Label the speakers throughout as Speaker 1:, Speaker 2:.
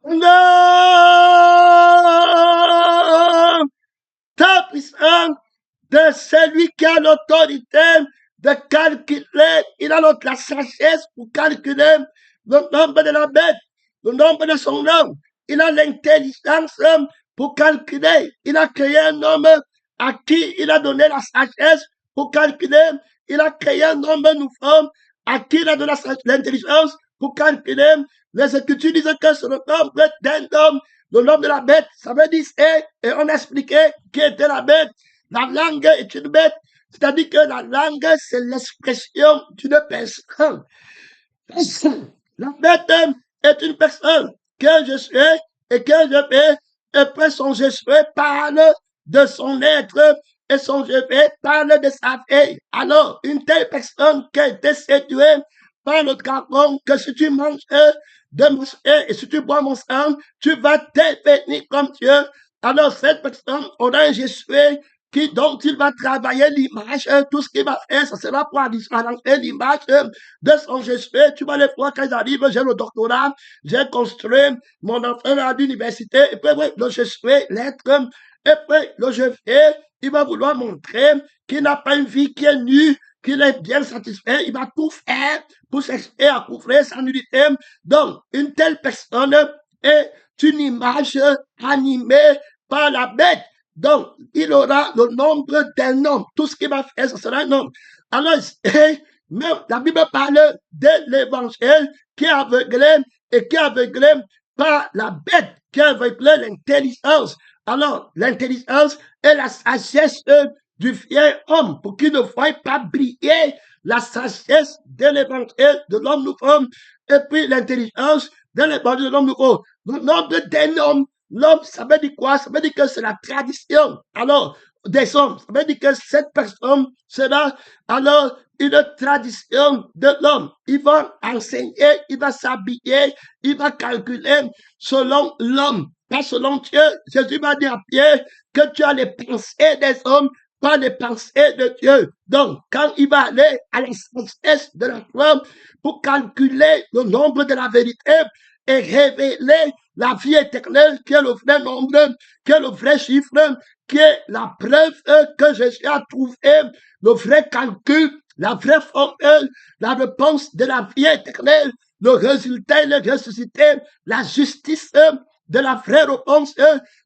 Speaker 1: Non! Ta puissance de celui qui a l'autorité de calculer, il a la sagesse pour calculer le nombre de la bête, le nombre de son homme. Il a l'intelligence pour calculer. Il a créé un homme à qui il a donné la sagesse pour calculer. Il a créé un homme nouveau à qui il a donné l'intelligence pour calculer. Les Écritures disent que c'est le nombre d'un homme, le nombre de la bête. Ça veut dire et on expliquait qui était la bête. La langue est une bête. C'est-à-dire que la langue, c'est l'expression d'une personne. La bête est une personne que je suis et que je vais. Et puis son je suis parle de son être et son je vais parle de sa vie. Alors, une telle personne qui a été séduite par le dragon que si tu manges de mon et si tu bois mon sang, tu vas devenir comme Dieu. Alors, cette personne aura un je suis dont il va travailler l'image, tout ce qu'il va faire, ça sera pour différencier l'image de son geste. Tu vas les voir quand ils arrivent, j'ai le doctorat, j'ai construit mon enfant à l'université, et puis le geste, l'être, et puis le je fais, il va vouloir montrer qu'il n'a pas une vie qui est nue, qu'il est bien satisfait, il va tout faire pour s'exprimer à couvrir sa nudité. Donc, une telle personne est une image animée par la bête. Donc, il aura le nombre d'un homme. Tout ce qu'il va faire, ce sera un homme. Alors, même la Bible parle de l'évangile qui est aveuglé et qui est aveuglé par la bête, qui est aveuglé l'intelligence. Alors, l'intelligence est la sagesse du vieil homme pour qu'il ne voie pas briller la sagesse de l'évangile de l'homme nouveau et puis l'intelligence de l'évangile de l'homme nouveau. Le nombre d'un homme. L'homme, ça veut dire quoi? Ça veut dire que c'est la tradition. Alors, des hommes, ça veut dire que cette personne sera alors une tradition de l'homme. Il va enseigner, il va s'habiller, il va calculer selon l'homme, pas selon Dieu. Jésus va dire à Pierre que tu as les pensées des hommes, pas les pensées de Dieu. Donc, quand il va aller à l'essence de la femme pour calculer le nombre de la vérité et révéler la vie éternelle, qui est le vrai nombre, qui est le vrai chiffre, qui est la preuve que Jésus a trouvé, le vrai calcul, la vraie formule, la réponse de la vie éternelle, le résultat, le ressuscité, la justice de la vraie réponse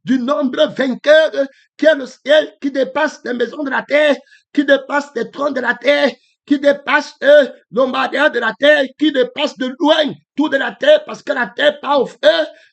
Speaker 1: du nombre vainqueur qui est le ciel, qui dépasse les maisons de la terre, qui dépasse les trônes de la terre, qui dépasse le mariage de la terre, qui dépasse de loin tout de la terre, parce que la terre part au feu,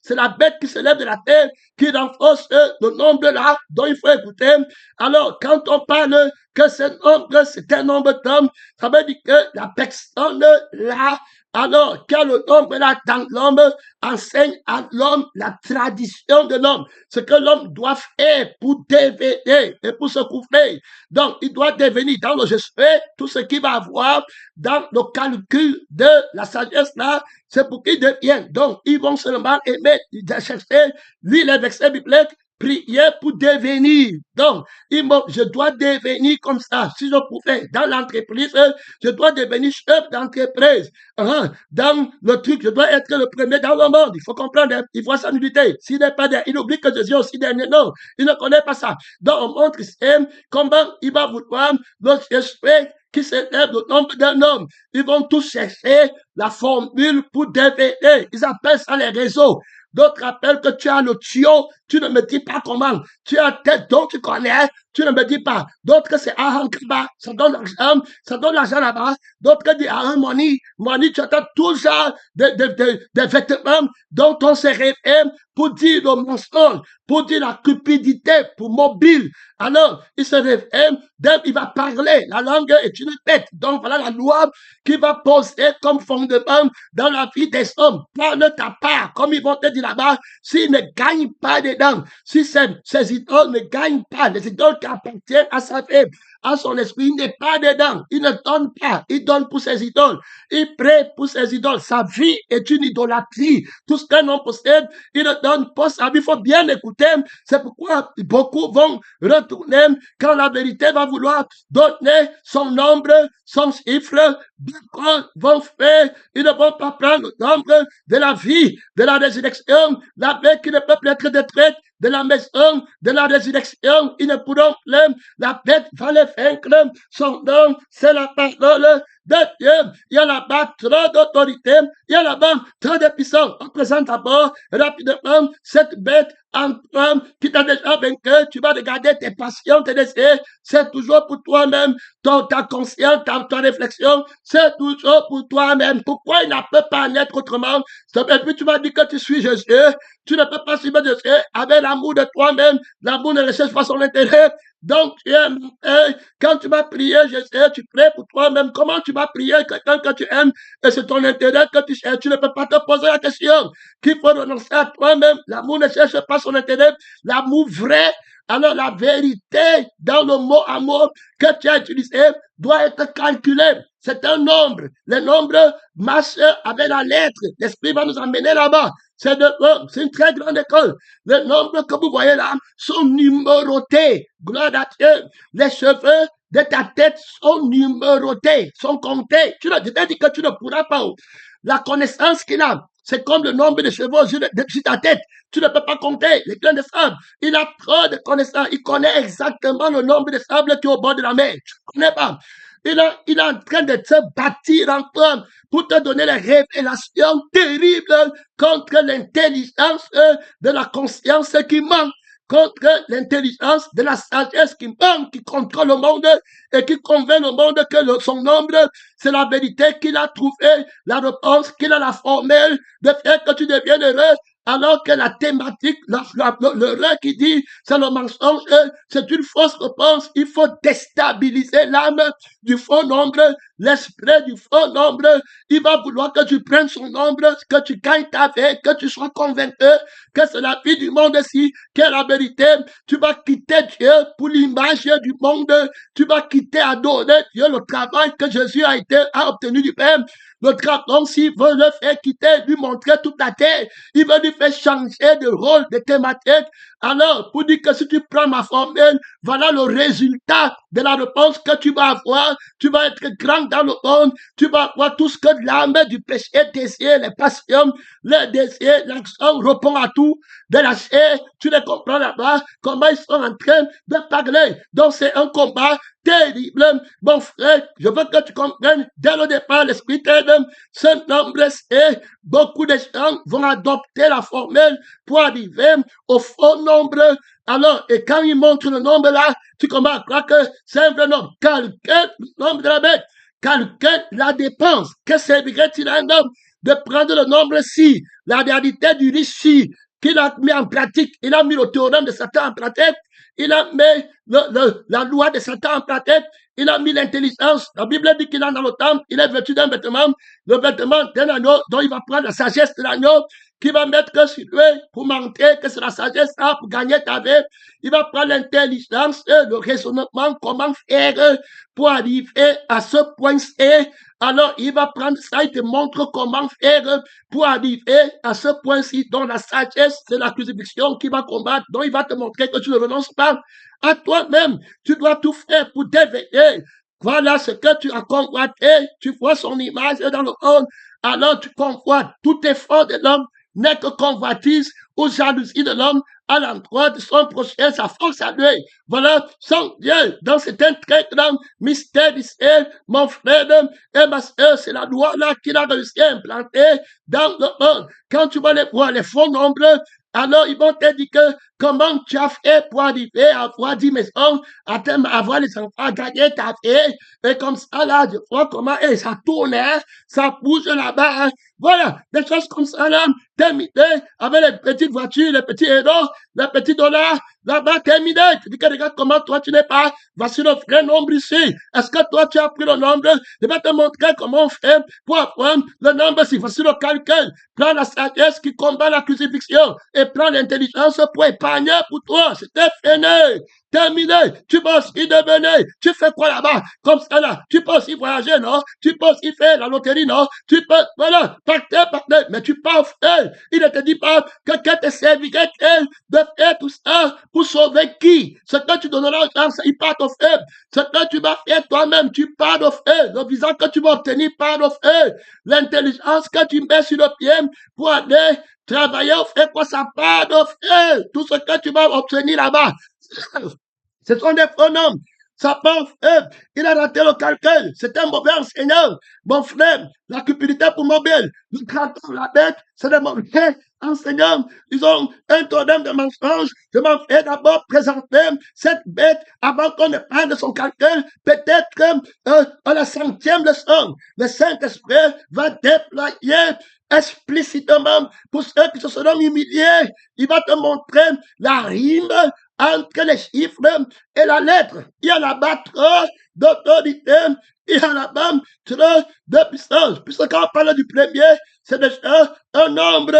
Speaker 1: c'est la bête qui se lève de la terre, qui renforce le nombre là dont il faut écouter. Alors, quand on parle que ce nombre, c'est un nombre d'hommes, ça veut dire que la personne là, alors, quand le nombre là dans l'homme enseigne à l'homme la tradition de l'homme, ce que l'homme doit faire pour devenir et pour se couvrir. Donc, il doit devenir dans le geste tout ce qu'il va avoir dans le calcul de la sagesse là, c'est pour qu'ils deviennent. Donc, ils vont seulement aimer, chercher, lire les versets bibliques, prier pour devenir. Donc, je dois devenir comme ça. Si je pouvais, dans l'entreprise, je dois devenir chef d'entreprise. Dans le truc, je dois être le premier dans le monde. Il faut comprendre, il voit sa nullité. S'il n'est pas il oublie que Jésus est aussi dernier. Non, il ne connaît pas ça. Donc, on montre comment il va vouloir notre esprit qui s'élève le nombre d'un homme. Ils vont tous chercher la formule pour devenir. Ils appellent ça les réseaux. D'autres appellent que tu as le tuyau, tu ne me dis pas comment. Tu as tête dont tu connais, tu ne me dis pas. D'autres que c'est Ahankaba, ça donne l'argent là-bas. D'autres que dit Money, tu attends tout ça des vêtements dont on se réfère pour dire le mensonge, pour dire la cupidité, pour mobile. Alors, il se réfère, il va parler. La langue est une bête. Donc, voilà la loi qui va poser comme fondement dans la vie des hommes. Parle ta part, comme ils vont te dire là-bas, s'ils ne gagnent pas dedans, si ces idoles ne gagnent pas, les idoles qui appartiennent à sa vie, à son esprit, il n'est pas dedans. Il ne donne pas. Il donne pour ses idoles. Il prie pour ses idoles. Sa vie est une idolâtrie. Tout ce qu'un homme possède, il ne donne pas sa vie. Il faut bien écouter. C'est pourquoi beaucoup vont retourner quand la vérité va vouloir donner son nombre, son chiffre. Beaucoup vont faire. Ils ne vont pas prendre le nombre de la vie, de la résurrection, la vie qui ne peut plus être détruite, de la maison, de la résurrection. Ils ne pourront plus. La bête va les vaincre. Son nom, c'est la parole de Dieu. Il y a là-bas trop d'autorité. Il y a là-bas trop de puissance. On présente d'abord rapidement cette bête en toi qui t'a déjà vaincu. Tu vas regarder tes passions, tes désirs. C'est toujours pour toi-même. Ta conscience, ta réflexion, c'est toujours pour toi-même. Pourquoi il ne peut pas en être autrement? Et puis tu vas dire que tu suis Jésus. Tu ne peux pas suivre Jésus avec l'amour de toi-même. L'amour ne recherche pas son intérêt. Donc, tu aimes, quand tu vas prier, Jésus, tu pries pour toi-même. Comment tu vas prier quelqu'un que tu aimes et c'est ton intérêt que tu cherches? Tu ne peux pas te poser la question qu'il faut renoncer à toi-même. L'amour ne cherche pas son intérêt. L'amour vrai, alors la vérité dans le mot amour que tu as utilisé doit être calculée. C'est un nombre. Le nombre marche avec la lettre. L'esprit va nous emmener là-bas. C'est une très grande école. Les nombres que vous voyez là sont numérotés. Gloire à Dieu. Les cheveux de ta tête sont numérotés, sont comptés. Je t'ai dit que tu ne pourras pas. La connaissance qu'il a, c'est comme le nombre de cheveux sur ta tête. Tu ne peux pas compter les grains de sable. Il a trop de connaissances. Il connaît exactement le nombre de sable qui est au bord de la mer. Tu ne connais pas. Il est en train de te bâtir en toi pour te donner les révélations terribles contre l'intelligence de la conscience qui manque, contre l'intelligence de la sagesse qui manque, qui contrôle le monde et qui convainc le monde que son nombre, c'est la vérité qu'il a trouvé, la réponse qu'il a la formule de faire que tu deviennes heureux. Alors que la thématique, le rêve qui dit, c'est le mensonge, c'est une fausse réponse. Il faut déstabiliser l'âme du faux nombre, l'esprit du faux nombre. Il va vouloir que tu prennes son nombre, que tu gagnes ta vie, que tu sois convaincu que c'est la vie du monde ici, qui est la vérité. Tu vas quitter Dieu pour l'image du monde. Tu vas quitter adorer Dieu, le travail que Jésus a obtenu du Père. Le dragon, s'il veut le faire quitter, lui montrer toute la terre, il veut lui faire changer de rôle, de thématique. Alors, pour dire que si tu prends ma formule, voilà le résultat de la réponse que tu vas avoir. Tu vas être grand dans le monde. Tu vas avoir tout ce que l'âme du péché désire, les passions, les désirs, l'action répond à tout. De la chair, tu les comprends là-bas, comment ils sont en train de parler. Donc, c'est un combat terrible. Mon frère, je veux que tu comprennes, dès le départ, l'Esprit t'aide. Ce nombre, et beaucoup de gens vont adopter la formule pour arriver au faux nombre. Alors, et quand ils montrent le nombre là, tu commences à croire que c'est un vrai nombre. Calcule le nombre de la bête. Calcule la dépense. Que servirait-il à un homme de prendre le nombre si, la réalité du riche si, qu'il a mis en pratique, il a mis le théorème de Satan en pratique, il a mis la loi de Satan en pratique, il a mis l'intelligence. La Bible dit qu'il est dans le temple, il est vêtu d'un vêtement, le vêtement d'un agneau, dont il va prendre la sagesse de l'agneau, qui va mettre sur lui pour montrer que c'est la sagesse pour gagner ta vie. Il va prendre l'intelligence, le raisonnement, comment faire pour arriver à ce point-ci. Alors, il va prendre ça, il te montre comment faire pour arriver à ce point-ci, dont la sagesse, c'est la crucifixion qui va combattre, dont il va te montrer que tu ne renonces pas à toi-même. Tu dois tout faire pour t'éveiller. Voilà ce que tu as convoité. Tu vois son image dans le monde. Alors, tu convoites tout effort de l'homme n'est que convoitise ou jalousie de l'homme à l'endroit de son prochain, sa force à lui. Voilà son Dieu. Donc c'est un très grand mystère d'Israël, mon frère et ma soeur, c'est la loi là qu'il a réussi à implanter dans le monde. Quand tu vas les voir, les faux nombres, alors ils vont te dire que comment tu as fait pour arriver à avoir 10 maisons, à avoir les enfants, à gagner ta vie, et comme ça là, je vois comment ça tourne, hein, ça bouge là-bas, hein. Voilà, des choses comme ça là, terminé, avec les petites voitures, les petits héros, les petits dollars, là-bas, terminé. Tu dis que regarde comment toi tu n'es pas, voici le vrai nombre ici. Est-ce que toi tu as pris le nombre? Je vais te montrer comment on fait pour avoir le nombre ici. Voici le calcul. Prends la sagesse qui combat la crucifixion et prends l'intelligence pour épargner pour toi. C'était fini. terminé. Tu peux aussi devenir. Tu fais quoi là-bas? Comme ça là. Tu peux aussi voyager, non? Tu peux aussi faire la loterie, non? Tu peux, voilà, partir. Mais tu peux faire. Il ne te dit pas que quelqu'un te servirait de faire tout ça pour sauver qui? Ce que tu donneras aux gens, il part offert. Ce que tu vas faire toi-même, tu pars offert. Le visage que tu vas obtenir part offert. L'intelligence que tu mets sur le pied pour aller travailler, offert quoi ça part offert. Tout ce que tu vas obtenir là-bas. Ce sont des pronoms. Ça part il a raté le calcul. C'est un mauvais enseignant. Mon frère, la cupidité pour mobile. Le craton, la bête, c'est des mauvais enseignants. Ils ont un totem de mensonges. Je m'en fais d'abord présenter cette bête avant qu'on ne parle de son calcul. Peut-être à la 5e leçon, le Saint-Esprit va déployer explicitement pour ceux qui se seront humiliés. Il va te montrer la rime entre les chiffres et la lettre. Il y a là-bas trop d'autorité, il y a là-bas trop de puissance. Puisque quand on parle du premier, c'est déjà un nombre.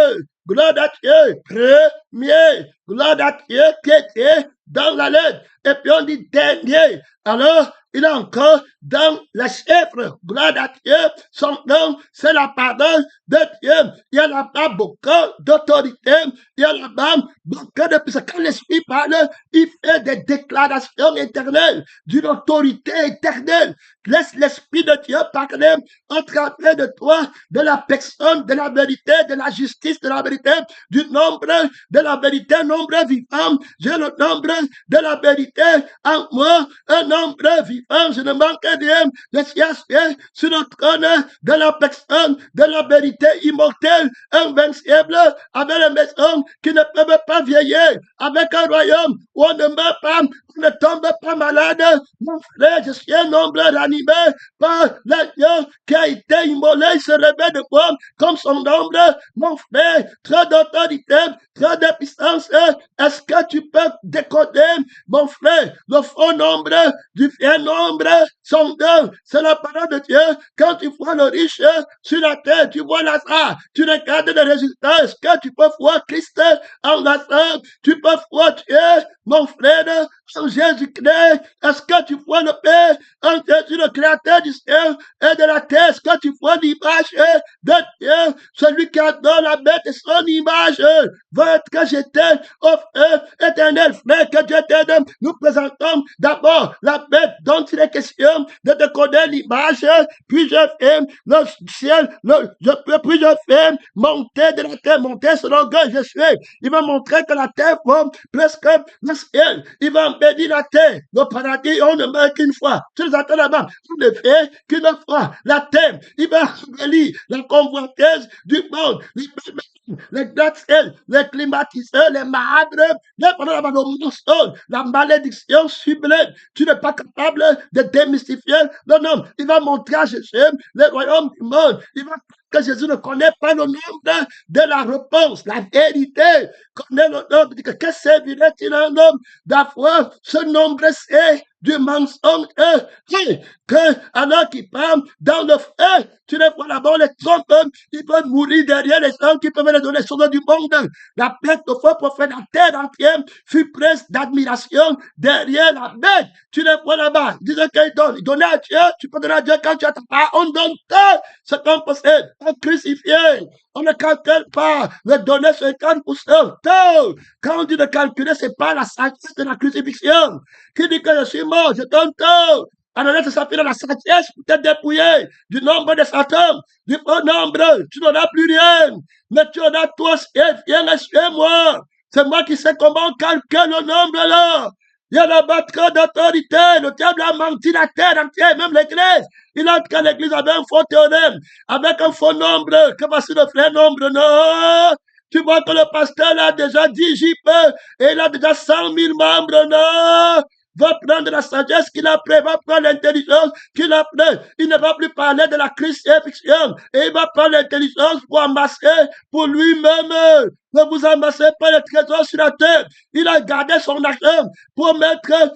Speaker 1: Gloire à Dieu, premier. Gloire à Dieu qui était dans la lettre. Et puis on dit dernier. Alors, il est encore dans les chiffres. Gloire à Dieu, son nom, c'est la parole de Dieu. Il y a là-bas beaucoup d'autorité. Il y a là-bas beaucoup de puissance. Quand l'Esprit parle, il fait des déclarations éternelles, d'une autorité éternelle. Laisse l'Esprit de Dieu parler au travers de toi, de la personne, de la vérité, de la justice, de la vérité, du nombre de la vérité, nombre vivant. J'ai le nombre de la vérité en moi, un nombre vivant. Je ne manque rien. Je suis assis sur le trône de la personne, de la vérité immortelle, invincible, avec les maisons qui ne peuvent pas vieillir, avec un royaume où on ne meurt pas, on ne tombe pas malade. Mon frère, je suis un nombre ranimé par l'agneau qui a été immolé, il se réveille de moi comme son nombre. Mon frère, trop d'autorité, trop de puissance. Est-ce que tu peux décoder, mon frère, le faux nombre du vrai nombre? Son nom, c'est la parole de Dieu. Quand tu vois le riche sur la terre, tu vois Lazare, tu regardes les résultats. Est-ce que tu peux voir Christ en Lazare? Tu peux voir Dieu, mon frère, en Jésus-Christ. Est-ce que tu vois le Père en Jésus, le créateur du ciel et de la terre? Est-ce que tu vois l'image de Dieu, celui qui adore la bête et son image? Votre jeté au feu éternel, frère, que Dieu t'aide. Nous présentons d'abord la bête dont il est question de décoder l'image, puis je fais le ciel, puis je fais monter de la terre, monter selon que je suis. Il va montrer que la terre forme presque le ciel. Il va embellir la terre. Le paradis, on ne meurt qu'une fois. Tu les attends là-bas. On ne fait qu'une fois. La terre, il va embellir la convoitise du monde. Les gratte-ciel, les climatiseurs, les marabres, la malédiction sublime. Tu n'es pas capable de démystifier le nom. Il va montrer à Jésus le royaume du monde. Il va que Jésus ne connaît pas le nombre de la réponse, la vérité. Connaît le nombre. Que servirait-il un homme d'avoir ce nombre c'est du mensonge que alors qu'il parle dans le feu, tu les vois là-bas, les trompes, ils peuvent mourir derrière les gens qui peuvent les donner sur le du monde. La bête de faux prophète, la terre entière fut prise d'admiration derrière la bête. Tu les vois là-bas, ils disaient qu'ils donnent. Ils donnaient à Dieu, tu peux donner à Dieu quand tu as ta part. On donne tout ce qu'on possède. On crucifié. On ne calcule pas. Le donner 50%. Tout. Quand on dit de calculer, c'est pas la sagesse de la crucifixion. Qui dit que je suis mort, je donne tout. Alors ça s'appelle la sagesse pour te dépouiller du nombre de Satan, du bon nombre. Tu n'auras plus rien. Mais tu en as tous et viens chez moi. C'est moi qui sais comment calculer le nombre là. Il y a là-bas trop d'autorité. Le diable a menti la terre entière, même l'église. Il entre à l'église avec un faux théorème, avec un faux nombre. Que voici le vrai nombre? Non. Tu vois que le pasteur a déjà dit j'y peux et il a déjà 100 000 membres. Non. Va prendre la sagesse qu'il a pris, va prendre l'intelligence qu'il a pris. Il ne va plus parler de la crucifixion et il va prendre l'intelligence pour amasser pour lui-même ne vous amassez pas les trésors sur la terre. Il a gardé son argent pour mettre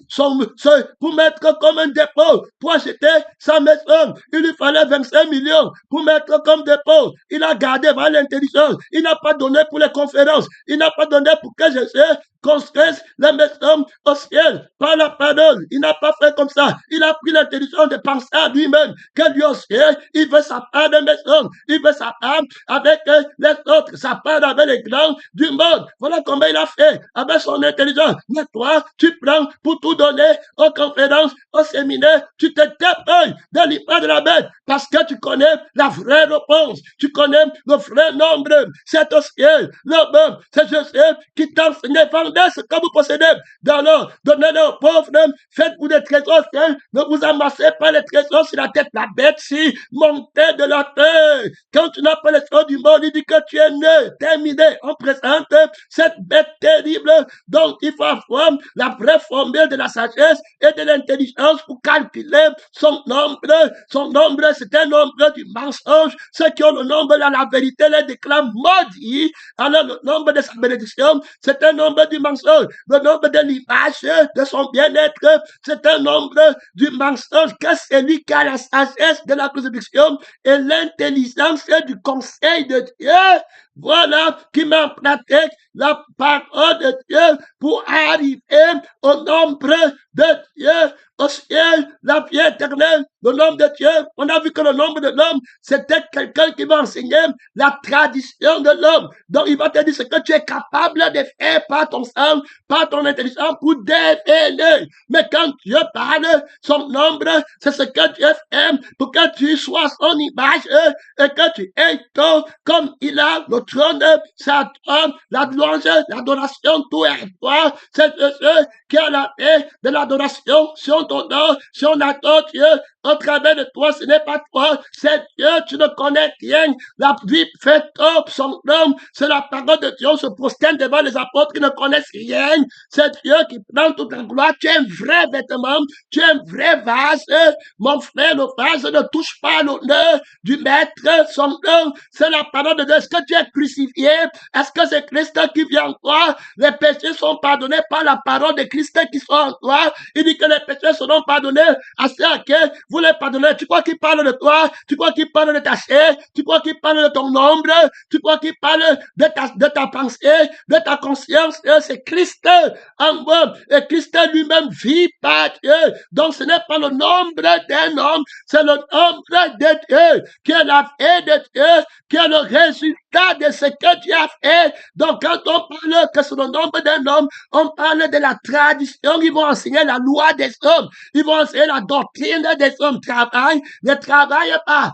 Speaker 1: comme un dépôt, pour acheter sa maison. Il lui fallait 25 millions pour mettre comme dépôt. Il a gardé par l'intelligence. Il n'a pas donné pour les conférences. Il n'a pas donné pour que je sais construise la maison au ciel par la parole. Il n'a pas fait comme ça. Il a pris l'intelligence de penser à lui-même que lui au ciel, il veut sa part de maison. Il veut sa part avec les autres, sa part avec les grands du monde. Voilà comment il a fait avec son intelligence. Mais toi, tu prends pour tout donner aux conférences, aux séminaires, tu te dépêches de l'image de la bête parce que tu connais la vraie réponse. Tu connais le vrai nombre. C'est au ciel. Le même, c'est Joseph qui t'a enseigné ce que vous possédez. Alors, donnez-le aux pauvres, faites-vous des trésors, ne vous amassez pas les trésors sur la tête. La bête, si, montez de la terre. Quand tu n'as pas les choses du monde, il dit que tu es né, terminé. On présente cette bête terrible. Donc, il faut avoir la vraie formule de la sagesse et de l'intelligence pour calculer son nombre. Son nombre, c'est un nombre du mensonge. Ceux qui ont le nombre de la vérité les déclarent maudits. Alors, le nombre de sa bénédiction, c'est un nombre du mensonge. Le nombre de l'image de son bien-être, c'est un nombre du mensonge. Que celui qui a la sagesse de la crucifixion et l'intelligence du conseil de Dieu, voilà qui met en pratique la parole de Dieu pour arriver au nombre de Dieu, au ciel, la vie éternelle, le nombre de Dieu. On a vu que le nombre de l'homme, c'était quelqu'un qui va enseigner la tradition de l'homme. Donc, il va te dire ce que tu es capable de faire par ton sang, par ton intelligence pour développer. Mais quand Dieu parle, son nombre, c'est ce que Dieu fait pour que tu sois son image et que tu aies ton, comme il a le trône, sa trône, la louange, l'adoration, tout est à toi. C'est Dieu qui a la paix de l'adoration sur ton nom, si on adore Dieu, au travers de toi, ce n'est pas toi, c'est Dieu, tu ne connais rien. La vie fait top son nom, c'est la parole de Dieu, on se prosterne devant les apôtres qui ne connaissent rien. C'est Dieu qui prend toute la gloire. Tu es un vrai vêtement, tu es un vrai vase. Mon frère, le vase ne touche pas l'honneur du maître, son nom, c'est la parole de Dieu. Est-ce que tu es crucifié? Est-ce que c'est Christ qui vient en toi? Les péchés sont pardonnés par la parole de Christ qui sont en toi. Il dit que les péchés seront pardonnés à ceux à qui vous les pardonnez. Tu crois qu'il parle de toi? Tu crois qu'il parle de ta chair? Tu crois qu'il parle de ton nombre? Tu crois qu'il parle de ta pensée, de ta conscience? C'est Christ en moi. Et Christ lui-même vit par Dieu. Donc ce n'est pas le nombre d'un homme, c'est le nombre de Dieu qui est la vie de Dieu, qui est le résultat de ce que Dieu a fait. Donc quand on parle que c'est le nombre d'un homme, on parle de la tradition. Ils vont enseigner la loi des hommes. Ils vont enseigner la doctrine des hommes. Travaille, ne travaille pas.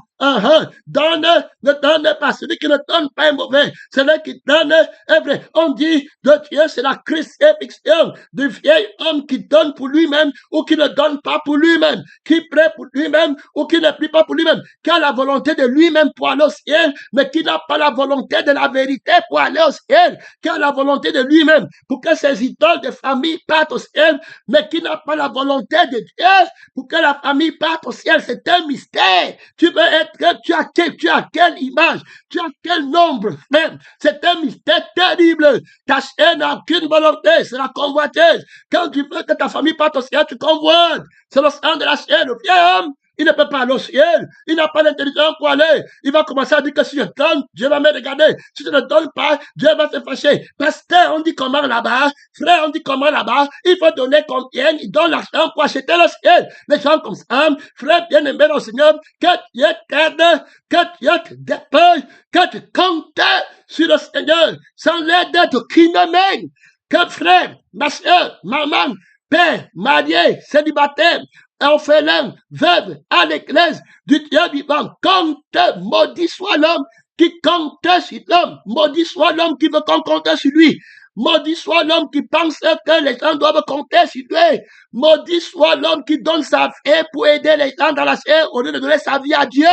Speaker 1: Donne, ne donne pas. Celui qui ne donne pas est mauvais. Celui qui donne est vrai. On dit de Dieu, c'est la crucifixion du vieil homme qui donne pour lui-même ou qui ne donne pas pour lui-même, qui prie pour lui-même ou qui ne prie pas pour lui-même, qui a la volonté de lui-même pour aller au ciel, mais qui n'a pas la volonté de la vérité pour aller au ciel, qui a la volonté de lui-même pour que ses idoles de famille partent au ciel, mais qui n'a pas la volonté de Dieu pour que la famille parte au ciel. C'est un mystère. Tu veux être, tu as quelle image, tu as quel nombre, même. C'est un mystère terrible. Ta chair n'a aucune volonté, c'est la convoitise. Quand tu veux que ta famille parte au ciel, tu convoites. C'est le sang de la chair. Le vieil homme, il ne peut pas aller au ciel. Il n'a pas l'intelligence pour aller. Il va commencer à dire que si je donne, Dieu va me regarder. Si je ne donne pas, Dieu va se fâcher. Pasteur, on dit comment là-bas? Frère, on dit comment là-bas? Il faut donner combien? Il donne l'argent pour acheter le ciel. Les gens comme ça, frère bien-aimé au Seigneur, que Dieu t'aide, que Dieu te dépêche, que tu comptes sur le Seigneur, sans l'aide de qui ne mène. Que frère, ma soeur, maman, père, marié, célibataire, orphelin, veuve, à l'église du Dieu vivant, compte, maudit soit l'homme qui compte sur l'homme, maudit soit l'homme qui veut qu'on compte sur lui, maudit soit l'homme qui pense que les gens doivent compter sur lui, maudit soit l'homme qui donne sa vie pour aider les gens dans la chair au lieu de donner sa vie à Dieu.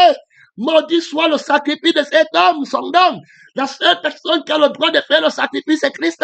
Speaker 1: Maudit soit le sacrifice de cet homme, son homme. La seule personne qui a le droit de faire le sacrifice, c'est Christ.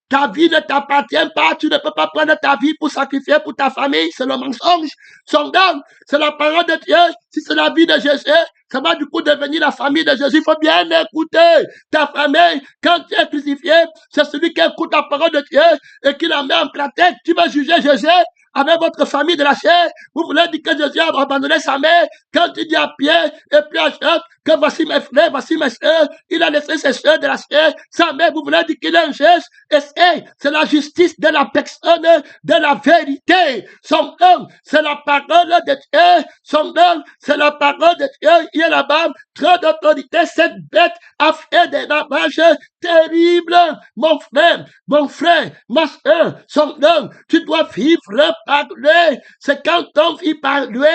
Speaker 1: Ta vie ne t'appartient pas. Tu ne peux pas prendre ta vie pour sacrifier pour ta famille. C'est le mensonge. Son dogme, c'est la parole de Dieu. Si c'est la vie de Jésus, ça va du coup devenir la famille de Jésus. Il faut bien écouter ta famille. Quand tu es crucifié, c'est celui qui écoute la parole de Dieu et qui la met en pratique. Tu vas juger Jésus avec votre famille de la chair. Vous voulez dire que Jésus a abandonné sa mère. Quand tu dis à Pierre et puis à Jacques que voici mes frères, voici mes soeurs, il a laissé ses soeurs de la chair. Sa mère, vous voulez dire qu'il est un juge. Et c'est la justice de la personne, de la vérité. Son nom, c'est la parole de Dieu. Son nom, c'est la parole de Dieu. Il est là-bas, trop d'autorité. Cette bête a fait des ravages terribles. Mon frère, ma soeur, son nom, tu dois vivre par lui. C'est quand on vit par lui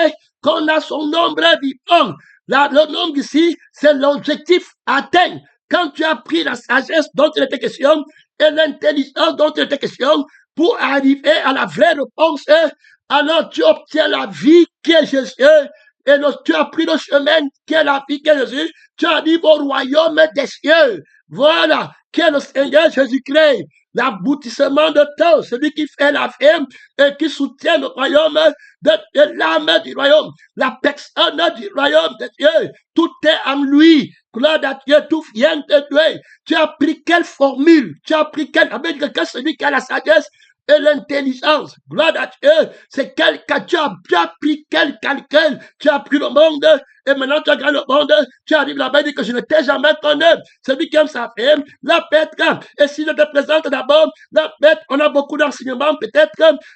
Speaker 1: qu'on a son nombre vivant. Le nombre ici, c'est l'objectif atteint. Quand tu as pris la sagesse dont il était question et l'intelligence dont il était question pour arriver à la vraie réponse, alors tu obtiens la vie qui est Jésus. Et tu as pris le chemin qui est la vie qui est Jésus. Tu arrives au royaume des cieux. Voilà, qui est le Seigneur Jésus-Christ. L'aboutissement de tout, celui qui fait la vie et qui soutient le royaume de l'âme du royaume, la personne du royaume de Dieu. Tout est en lui. Gloire à Dieu, tout vient de Dieu. Tu as pris quelle formule? Tu as pris quelle? Que celui qui a la sagesse et l'intelligence. Gloire à Dieu. C'est tu as pris quel calcul? Tu as pris le monde et maintenant tu as gagné le monde. Tu arrives là-bas et dis que je ne t'ai jamais connu. Celui qui aime sa femme, la bête. Et si je te présente d'abord la bête, on a beaucoup d'enseignements peut-être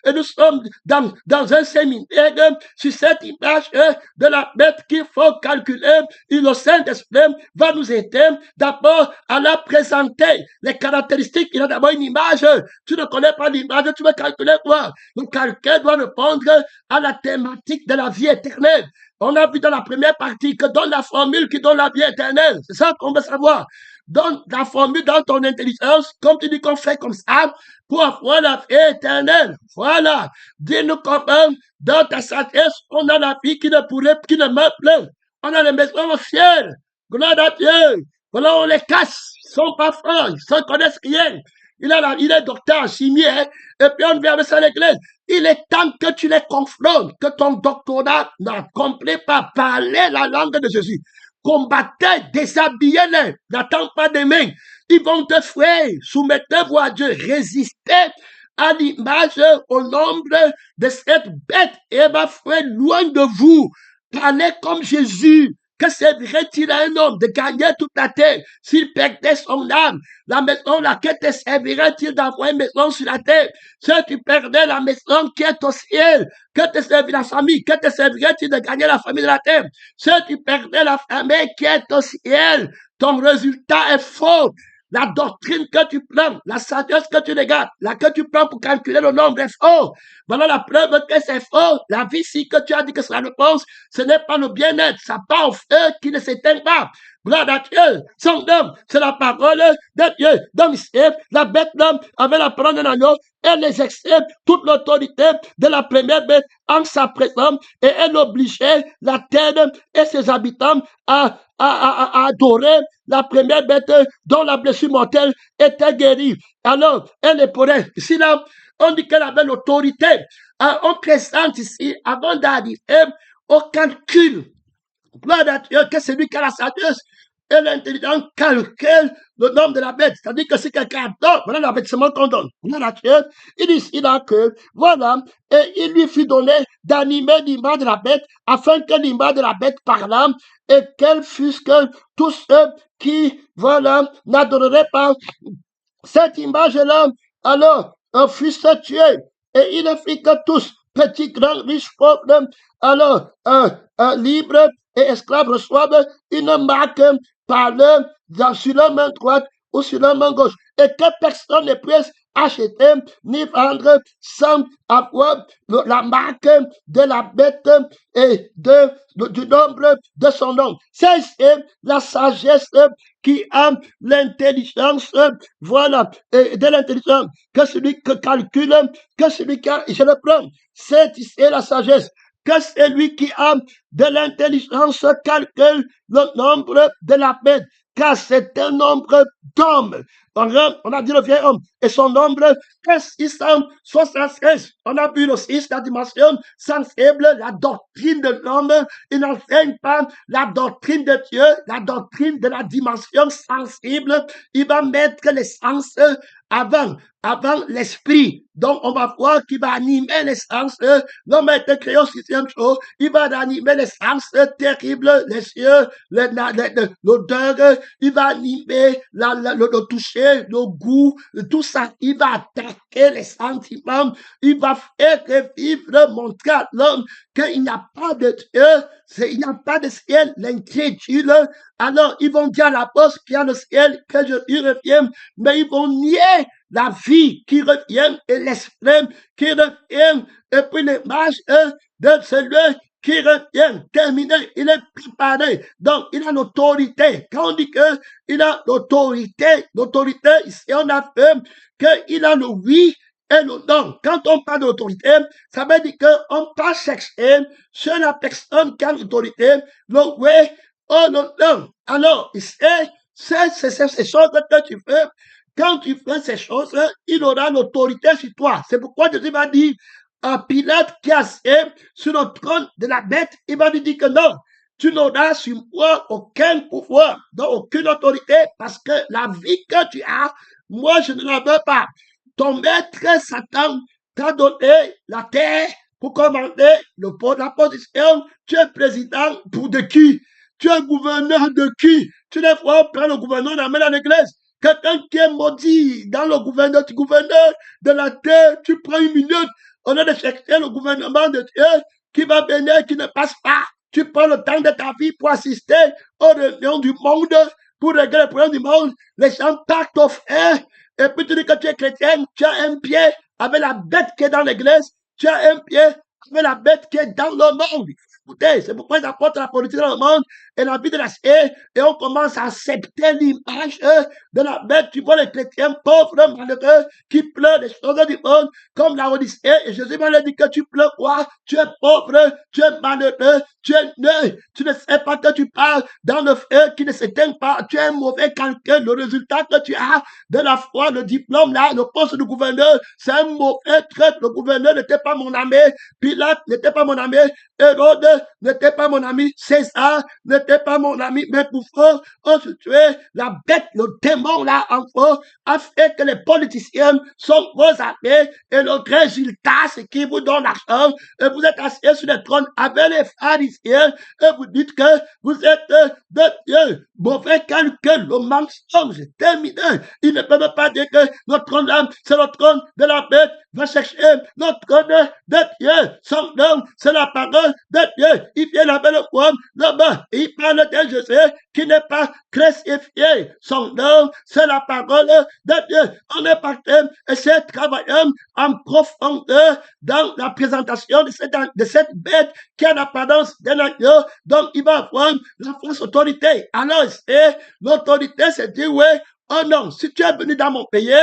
Speaker 1: et nous sommes dans un séminaire sur cette image de la bête qu'il faut calculer. Et le Saint-Esprit va nous aider d'abord à la présenter. Les caractéristiques, il a d'abord une image. Tu ne connais pas l'image, tu vas calculer quoi? Le calcul doit répondre à la thématique de la vie éternelle. On a vu dans la première partie que donne la formule qui donne la vie éternelle. C'est ça qu'on veut savoir. Donne la formule dans ton intelligence, comme tu dis qu'on fait comme ça, pour avoir la vie éternelle. Voilà. Dis-nous comment, dans ta sagesse, on a la vie qui ne meurt plus. On a les maisons au ciel. Gloire à Dieu. Voilà, on les casse. Ils sont pas francs. Ils ne connaissent rien. Il est docteur en chimie, et puis on vient avec ça à l'église. Il est temps que tu les confrontes, que ton doctorat n'accomplit pas parler la langue de Jésus. Combattez, déshabillez-les, n'attends pas des mains. Ils vont te fouer, soumettez-vous à Dieu, résistez à l'image, au nombre de cette bête, et elle va fouer loin de vous. Parlez comme Jésus. Que servirait-il à un homme de gagner toute la terre s'il perdait son âme? La maison, laquelle te servirait-il d'avoir une maison sur la terre? Si tu perdais la maison qui est au ciel, que te servirait la famille? Que te servirait-il de gagner la famille de la terre? Si tu perdais la famille qui est au ciel, ton résultat est faux. La doctrine que tu prends, la sagesse que tu regardes, la que tu prends pour calculer le nombre est faux. Voilà la preuve que c'est faux. La vie, si que tu as dit que c'est la réponse, ce n'est pas le bien-être. Ça part au feu qui ne s'éteint pas. Gloire à Dieu. Son nom, c'est la parole de Dieu. Donc, la bête d'homme avait la parole d'un agneau. Elle exerçait toute l'autorité de la première bête en sa présence et elle obligeait la terre et ses habitants à adorer la première bête dont la blessure mortelle était guérie. Alors, elle est pour elle. Ici, là, on dit qu'elle avait l'autorité. On présente ici, avant d'arriver au calcul, gloire à Dieu, que c'est lui qui a la sagesse et l'intelligence calcule le nombre de la bête. C'est-à-dire que si quelqu'un adore, voilà l'avertissement qu'on donne. Gloire à Dieu. Il dit ici là que, voilà, et il lui fut donné d'animer l'image de la bête, afin que l'image de la bête parlât, et qu'elle fût que tous ceux qui, voilà, n'adoreraient pas cette image-là, alors, fussent tués. Et il fit que tous, petits, grands, riches, pauvres, alors, libres et esclaves reçoivent une marque par sur leur main droite ou sur leur main gauche. Et que personne ne puisse acheter ni vendre sans avoir la marque de la bête et du nombre de son nom. C'est la sagesse qui a l'intelligence, voilà, et de l'intelligence, que celui qui calcule, que celui qui a, je le prends, c'est ici la sagesse, que celui qui a de l'intelligence calcule le nombre de la bête, car c'est un nombre d'hommes. On a dit le vieil homme et son nombre est 676. On a vu aussi la dimension sensible, la doctrine de l'homme. Il n'enseigne pas la doctrine de Dieu, la doctrine de la dimension sensible. Il va mettre les sens avant l'esprit. Donc, on va voir qu'il va animer les sens. L'homme a été créé au sixième jour. Il va animer les sens terribles, les yeux, l'odeur. Il va animer le toucher, le goût, tout ça. Il va attaquer les sentiments. Il va faire revivre, montrer à l'homme qu'il n'y a pas de Dieu, il n'y a pas de ciel, l'incrédule. Alors, ils vont dire à la poste qu'il y a le ciel, que Jésus revient, mais ils vont nier la vie qui revient et l'esprit qui revient, et puis l'image de celui qui revient, terminé, il est préparé. Donc, il a l'autorité. Quand on dit qu'il a l'autorité, ici, on a fait qu'il a le oui et le non. Quand on parle d'autorité, ça veut dire qu'on peut chercher sur la personne qui a l'autorité, le oui ou le non. Alors, c'est ces choses que tu fais. Quand tu fais ces choses, il aura l'autorité sur toi. C'est pourquoi Jésus va dire à Pilate qui est assis sur le trône de la bête, il va lui dire que non, tu n'auras sur moi aucun pouvoir, donc aucune autorité, parce que la vie que tu as, moi je ne la veux pas. Ton maître Satan t'a donné la terre pour commander la position. Tu es président pour de qui? Tu es gouverneur de qui? Tu ne vois pas le gouverneur d'amener à l'église. Quelqu'un qui est maudit dans le gouverneur, tu gouverneur de la terre, tu prends une minute, on a de chercher le gouvernement de Dieu qui va venir, qui ne passe pas. Tu prends le temps de ta vie pour assister aux réunions du monde, pour régler les problèmes du monde. Les gens partent au frère, et puis tu dis que tu es chrétien, tu as un pied avec la bête qui est dans l'église, tu as un pied avec la bête qui est dans le monde. Écoutez, c'est pourquoi ils apportent la politique dans le monde et la vie de la ciel, et on commence à accepter l'image de la bête. Tu vois les chrétiens pauvres, malheureux, qui pleurent des choses du monde, comme la Odyssée, et Jésus va leur dire que tu pleures quoi? Tu es pauvre, tu es malheureux, tu es né, tu ne sais pas que tu parles dans le feu qui ne s'éteint pas, tu es un mauvais quelqu'un. Le résultat que tu as de la foi, le diplôme là, le poste de gouverneur, c'est un mauvais trait. Le gouverneur n'était pas mon ami, Pilate n'était pas mon ami, Hérode n'était pas mon ami, César n'était pas mon ami, mais pour on se tuait, la bête, le démon là, encore, a fait que les politiciens sont vos amis, et le résultat, c'est qu'ils vous donnent l'argent, et vous êtes assis sur le trône avec les pharisiens, et vous dites que vous êtes de Dieu. Mauvais calcul, le mensonge est terminé. Ils ne peuvent pas dire que notre trône là, c'est le trône de la bête, va chercher notre trône de Dieu. Son nom, c'est la parole de Dieu. Il vient avec le poème là-bas. Il parle de Jésus qui n'est pas crucifié. Son nom, c'est la parole de Dieu. On est parti et c'est travaillant en profondeur dans la présentation de cette bête qui a l'apparence d'un agneau. Donc, il va avoir la fausse autorité. Alors, l'autorité, c'est dire, oui, oh non, si tu es venu dans mon pays,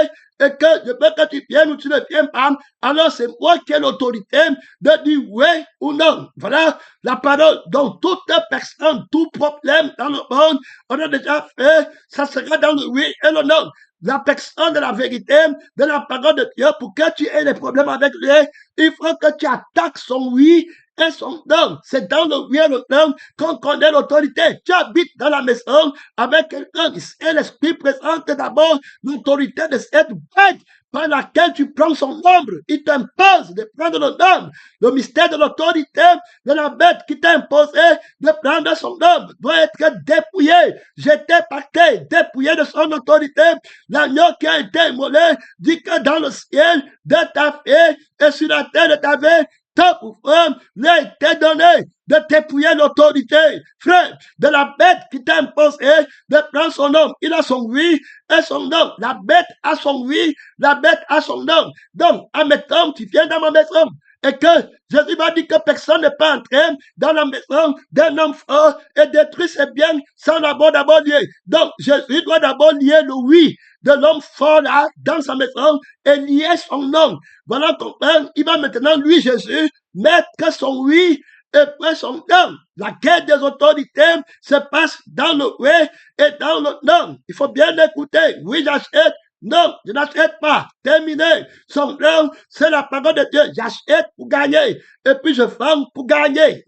Speaker 1: et que je veux que tu viennes ou tu ne viens pas, alors c'est moi qui ai l'autorité de dire oui ou non. Voilà la parole. Donc, toute personne, tout problème dans le monde, on a déjà fait, ça sera dans le oui et le non. La personne de la vérité, de la parole de Dieu, pour que tu aies des problèmes avec lui, il faut que tu attaques son oui et son non. C'est dans le oui et le non qu'on connaît l'autorité. Tu habites dans la maison avec quelqu'un et l'esprit présente d'abord l'autorité de cette bête par laquelle tu prends son nombre. Il t'impose de prendre le nombre. Le mystère de l'autorité de la bête qui t'a imposé de prendre son nombre doit être dépouillé, jeté par terre, dépouillé de son autorité. L'agneau qui a été immolé dit que dans le ciel de ta vie et sur la terre de ta vie, ta pouvoir lui a été donné de dépouiller l'autorité, frère, de la bête qui t'a imposé de prendre son nom. Il a son oui et son nom. La bête a son oui, la bête a son nom. Donc, admettons, tu viens dans ma maison et que Jésus va dire que personne n'est pas entré dans la maison d'un homme fort et détruire ses biens sans d'abord lier. Donc, Jésus doit d'abord lier le oui de l'homme fort là, dans sa maison, et lier son nom. Voilà comment il va maintenant, lui, Jésus, mettre son oui et puis son nom. La guerre des autorités se passe dans le oui et dans le non. Il faut bien écouter. Oui, j'achète. Non, je n'achète pas. Terminé. Son nom, c'est la parole de Dieu. J'achète pour gagner. Et puis je vends pour gagner.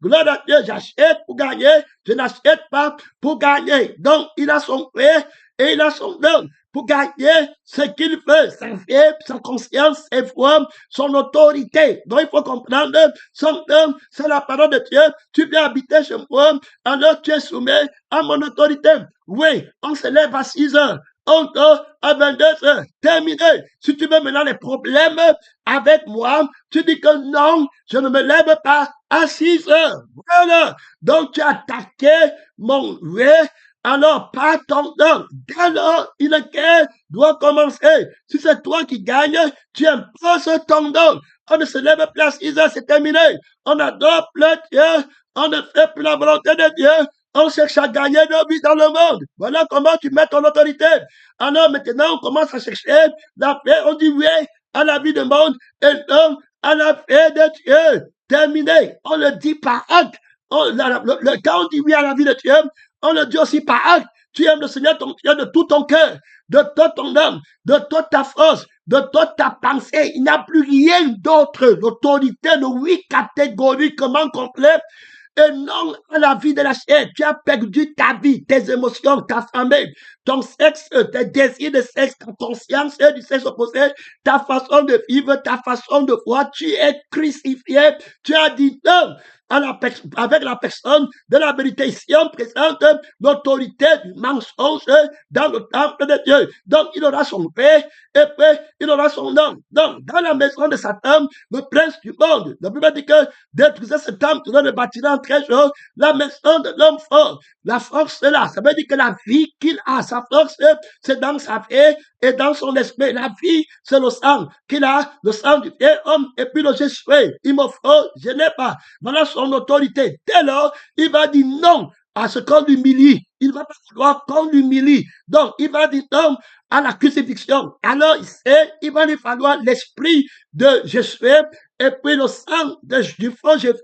Speaker 1: Gloire à Dieu, j'achète pour gagner. Je n'achète pas pour gagner. Donc, il a son prêt et il a son nom. Pour gagner ce qu'il veut, sa vie, sa conscience, ses foi, son autorité. Donc, il faut comprendre, son nom, c'est la parole de Dieu. Tu viens habiter chez moi, alors tu es soumis à mon autorité. Oui, on se lève à 6 heures. On dort à 22 heures. Terminé. Si tu veux maintenant les problèmes avec moi, tu dis que non, je ne me lève pas à 6 heures. Voilà. Donc, tu as attaqué mon oui. Alors, pas ton nom. Alors, une guerre doit commencer. Si c'est toi qui gagnes, tu imposes ton nom. On ne se lève plus à 6 heures, c'est terminé. On adore plus Dieu. On ne fait plus la volonté de Dieu. On cherche à gagner nos vies dans le monde. Voilà comment tu mets ton autorité. Alors maintenant, on commence à chercher la paix. On dit oui à la vie du monde et non à la paix de Dieu. Terminé. On le dit par acte. Quand on dit oui à la vie de Dieu, on le dit aussi par acte. Tu aimes le Seigneur ton Dieu de tout ton cœur, de toute ton âme, de toute ta force, de toute ta pensée. Il n'y a plus rien d'autre. L'autorité de 8 catégories, comment complet. Et non à la vie de la chair. Tu as perdu ta vie, tes émotions, ta famille, ton sexe, tes désirs de sexe, ta conscience du sexe opposé, ta façon de vivre, ta façon de voir. Tu es crucifié. Tu as dit non avec la personne de la vérité. Ici, on présente l'autorité du mensonge dans le temple de Dieu. Donc, il aura son père et puis il aura son nom. Donc, dans la maison de Satan, le prince du monde, la Bible dit que détruisez ce temple, le bâtira en 13 jours, la maison de l'homme fort. La force est là. Ça veut dire que la vie qu'il a, sa force, c'est dans sa vie et dans son esprit. La vie, c'est le sang qu'il a, le sang du vieil homme, et puis le Jésus. Il me faut, je n'ai pas. Voilà son autorité. Dès lors, il va dire non à ce qu'on l'humilie. Il va pas vouloir qu'on l'humilie. Donc, il va dire non à la crucifixion. Alors, il va lui falloir l'esprit de Jésus et puis le sang du faux Jésus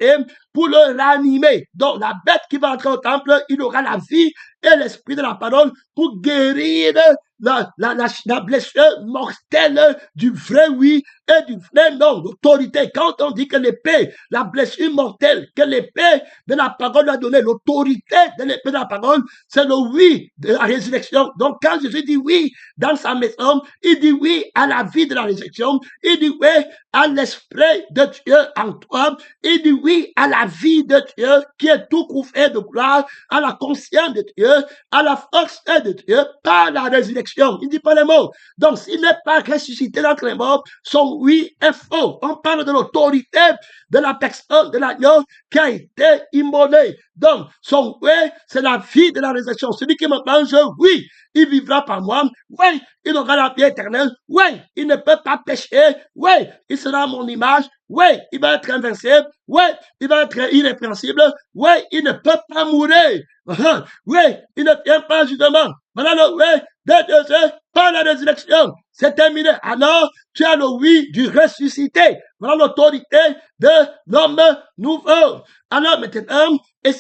Speaker 1: pour le ranimer. Donc, la bête qui va entrer au temple, il aura la vie et l'esprit de la parole pour guérir la blessure mortelle du vrai oui et du vrai non. L'autorité, quand on dit que l'épée, la blessure mortelle, que l'épée de la parole a donné, l'autorité de l'épée de la parole, c'est le oui de la résurrection. Donc, quand Jésus dit oui dans sa maison, il dit oui à la vie de la résurrection, il dit oui à l'esprit de Dieu en toi, il dit oui à la vie de Dieu qui est tout couvert de gloire, à la conscience de Dieu, à la force de Dieu, par la résurrection. Il dit pas les mots. Donc, s'il n'est pas ressuscité d'entre les morts, son oui est faux. On parle de l'autorité de la personne, de l'agneau qui a été immolé. Donc, son oui, c'est la vie de la résurrection. Celui qui me mange, oui, il vivra par moi. Oui, il aura la vie éternelle. Oui, il ne peut pas pécher. Oui, il sera à mon image. Oui, il va être invincible. Oui, il va être irrépréhensible. Oui, il ne peut pas mourir. Oui, il ne vient pas justement. Voilà le oui de Dieu par la résurrection. C'est terminé. Alors, tu as le oui du ressuscité. Voilà l'autorité de l'homme nouveau. Alors maintenant, il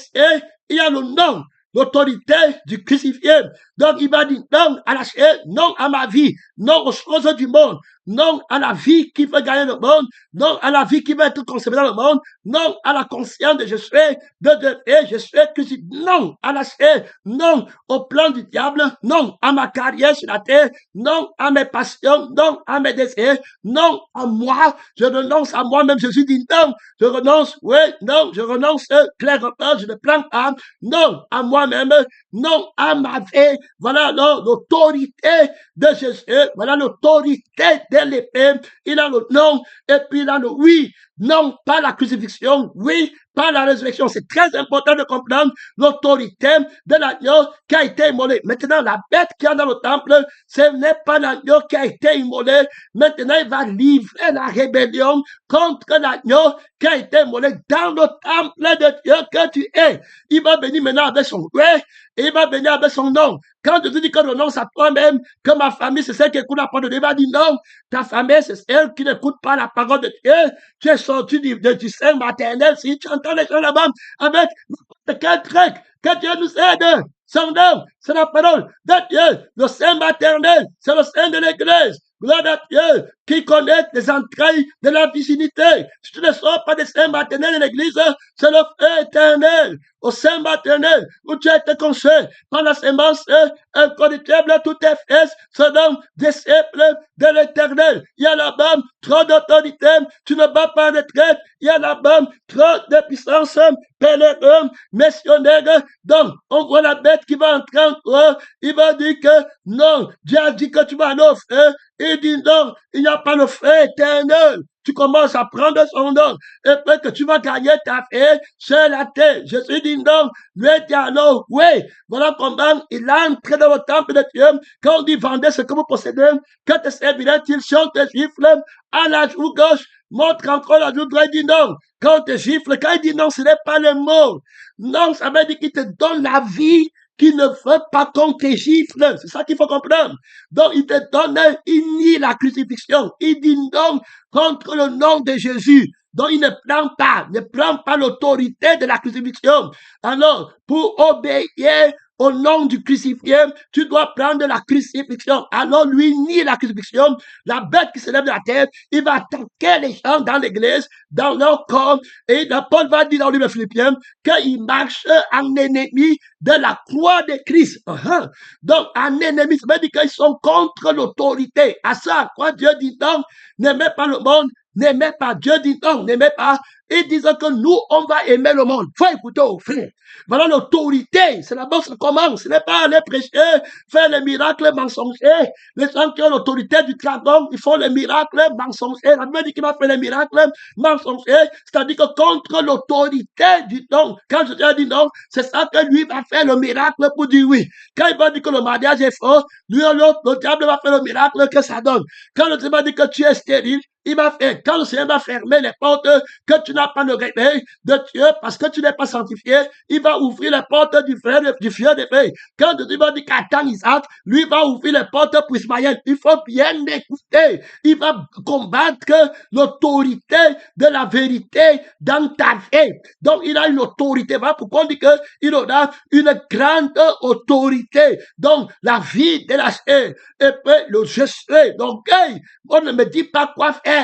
Speaker 1: y a le nom, l'autorité du crucifié. Donc, il va dire non à la chair, non à ma vie, non aux choses du monde, non à la vie qui veut gagner le monde, non à la vie qui veut être conservée dans le monde, non à la conscience de je suis, je suis crucifié, non à la chair, non au plan du diable, non à ma carrière sur la terre, non à mes passions, non à mes désirs, non à moi, je renonce à moi-même, Jésus dit non, je renonce, oui, non, je renonce clairement, je ne prends pas, non à moi-même, non à ma vie. Voilà l'autorité de Jésus, voilà l'autorité de l'épée, il a le nom, et puis il a le oui, non pas la crucifixion, oui, pas la résurrection. C'est très important de comprendre l'autorité de l'agneau qui a été immolé. Maintenant, la bête qui est dans le temple, ce n'est pas l'agneau qui a été immolé. Maintenant, il va livrer la rébellion contre l'agneau qui a été immolé dans le temple de Dieu que tu es. Il va venir maintenant avec son ouais, et il va venir avec son nom. Quand Dieu dit qu'on renonce à toi-même, que ma famille, c'est celle qui écoute la parole de Dieu, il va dire non, ta famille, c'est celle qui n'écoute pas la parole de Dieu. Tu es sorti du sein maternel, si tu es en entends les gens là-bas avec quel truc, que Dieu nous aide. Son nom, c'est la parole de Dieu. Le Saint maternel, c'est le Saint de l'Église. Gloire à Dieu, qui connaît les entrailles de la virginité. Si tu ne sors pas des saints maternels de l'Église, c'est le feu éternel. Au Saint maternel, où tu as été conçu par la sémence incorruptible, tout est fait, selon disciples de l'Éternel. Il y a là-bas trop d'autorité, tu ne vas pas en retraite. Il y a là-bas trop de puissance, pèlerin, missionnaire. Donc, on voit la bête qui va entrer en toi. Il va dire que non, Dieu a dit que tu vas aller au feu. Il dit non, il n'y a pas le feu éternel. Tu commences à prendre son nom. Et puis que tu vas gagner ta vie sur la terre. Jésus dit non, lui dit alors, oui. Voilà comment il a entré dans le temple de Dieu. Quand on dit vendez ce que vous possédez, que te servirait-il si on te gifle à la joue gauche? Montre encore la joue droite, il dit non. Quand on te gifle, quand il dit non, ce n'est pas le mot. Non, ça veut dire qu'il te donne la vie qui ne veut pas qu'on te gifle. C'est ça qu'il faut comprendre. Donc, il te donne, il nie la crucifixion. Il dit non contre le nom de Jésus. Donc, il ne prend pas l'autorité de la crucifixion. Alors, pour obéir au nom du crucifié, tu dois prendre la crucifixion. Alors, lui nie la crucifixion. La bête qui se lève de la terre, il va attaquer les gens dans l'église, dans leur corps. Et Paul va dire dans le livre Philippiens qu'il marche en ennemi de la croix de Christ. Donc, en ennemi, ça veut dire qu'ils sont contre l'autorité. À ça, à quoi Dieu dit non, n'aimez pas le monde, n'aimez pas. Dieu dit non, n'aimez pas. Ils disent que nous, on va aimer le monde. Faut écouter au frère. Voilà l'autorité. C'est là-bas que ça commence. Ce n'est pas aller prêcher, faire les miracles mensongers. Les gens qui ont l'autorité du dragon, ils font les miracles mensongers. La Bible dit qu'il va faire les miracles mensongers. C'est-à-dire que contre l'autorité du don. Quand je dis non, c'est ça que lui va faire le miracle pour dire oui. Quand il va dire que le mariage est faux, lui, le diable va faire le miracle que ça donne. Quand le diable dit que tu es stérile, il va faire, quand le Seigneur va fermer les portes, que tu n'as pas le réveil de Dieu parce que tu n'es pas sanctifié, il va ouvrir les portes du fieu de paix. Quand Dieu va dire qu'attend Isaac, lui va ouvrir les portes pour Ismaël. Il faut bien écouter. Il va combattre l'autorité de la vérité dans ta vie. Donc, il a une autorité. Voilà pourquoi on dit qu'il aura une grande autorité. Donc, la vie de la chair. Et puis, le je serai. Donc, hey, on ne me dit pas quoi faire.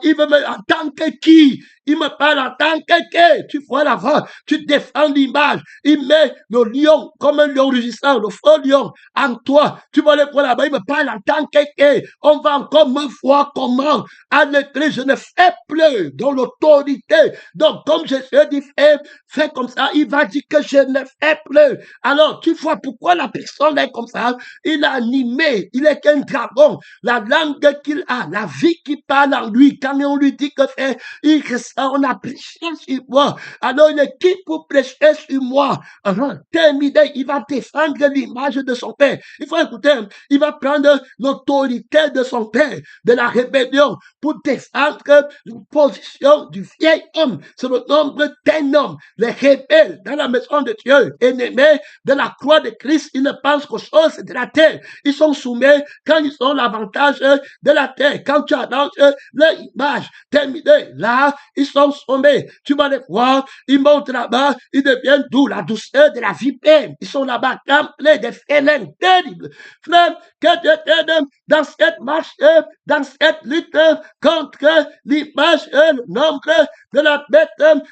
Speaker 1: Il veut me, en tant que qui? Il me parle en tant que tu vois là-bas, tu défends l'image. Il met le lion comme un lion rugissant, le faux lion en toi. Tu vas le voir là-bas, il me parle en tant que on va encore me voir comment à l'église je ne fais plus dans l'autorité. Donc comme je te dis, fais comme ça, il va dire que je ne fais plus. Alors tu vois pourquoi la personne est comme ça. Il est animé, il est qu'un dragon. La langue qu'il a, la vie qui parle en lui, quand on lui dit que fait, il reste. On a prêché sur moi. Alors, il est qui pour prêcher sur moi? Terminé, il va défendre l'image de son père. Il faut écouter, il va prendre l'autorité de son père, de la rébellion, pour défendre la position du vieil homme. C'est le nombre d'un homme, les rebelles dans la maison de Dieu, ennemis de la croix de Christ. Ils ne pensent qu'aux choses de la terre. Ils sont soumis quand ils ont l'avantage de la terre. Quand tu annonces leur image, terminé, là, ils sont sommés. Tu vas les voir, ils montent là-bas, ils deviennent doux, la douceur de la vipère. Ils sont là-bas, pleins de félins terribles. Frère, que Dieu t'aide dans cette marche, dans cette lutte contre l'image, le nombre de la bête,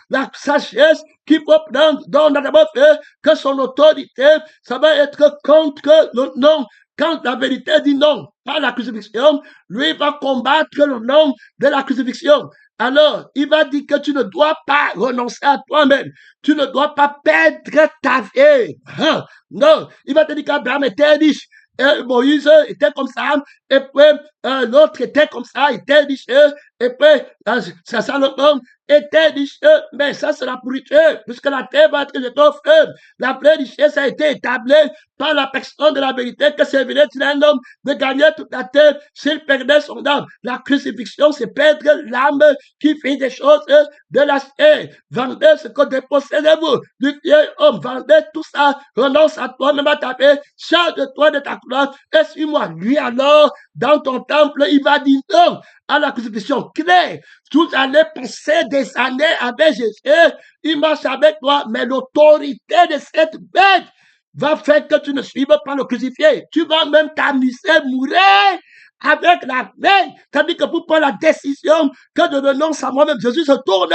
Speaker 1: la sagesse qu'il faut prendre. Donc, on a d'abord fait que son autorité, ça va être contre le nom. Quand la vérité dit non, pas la crucifixion, lui va combattre le nom de la crucifixion. Alors, il va dire que tu ne dois pas renoncer à toi-même. Tu ne dois pas perdre ta vie. Non, il va te dire qu'Abraham était riche. Et Moïse était comme ça. Et puis, l'autre était comme ça, était riche. Et puis, Salomon était riche. Mais ça, c'est la pourriture. Puisque la terre va être jetée au feu. La vraie richesse a été établie par la personne de la vérité que servirait-il un homme de gagner toute la terre s'il perdait son âme. La crucifixion, c'est perdre l'âme qui fait des choses de la terre. Vendez ce que dépossédez-vous du vieil homme. Vendez tout ça. Renonce à toi-même à ta vie. Charge-toi de ta croix et suis-moi. Lui alors, dans ton temple, il va dire non. à la crucifixion. Claire, vous allez passer des années avec Jésus, il marche avec toi, mais l'autorité de cette bête va faire que tu ne suives pas le crucifié. Tu vas même t'amuser, mourir avec la veille. C'est-à-dire que pour prendre la décision que de renoncer à moi-même, Jésus se tourne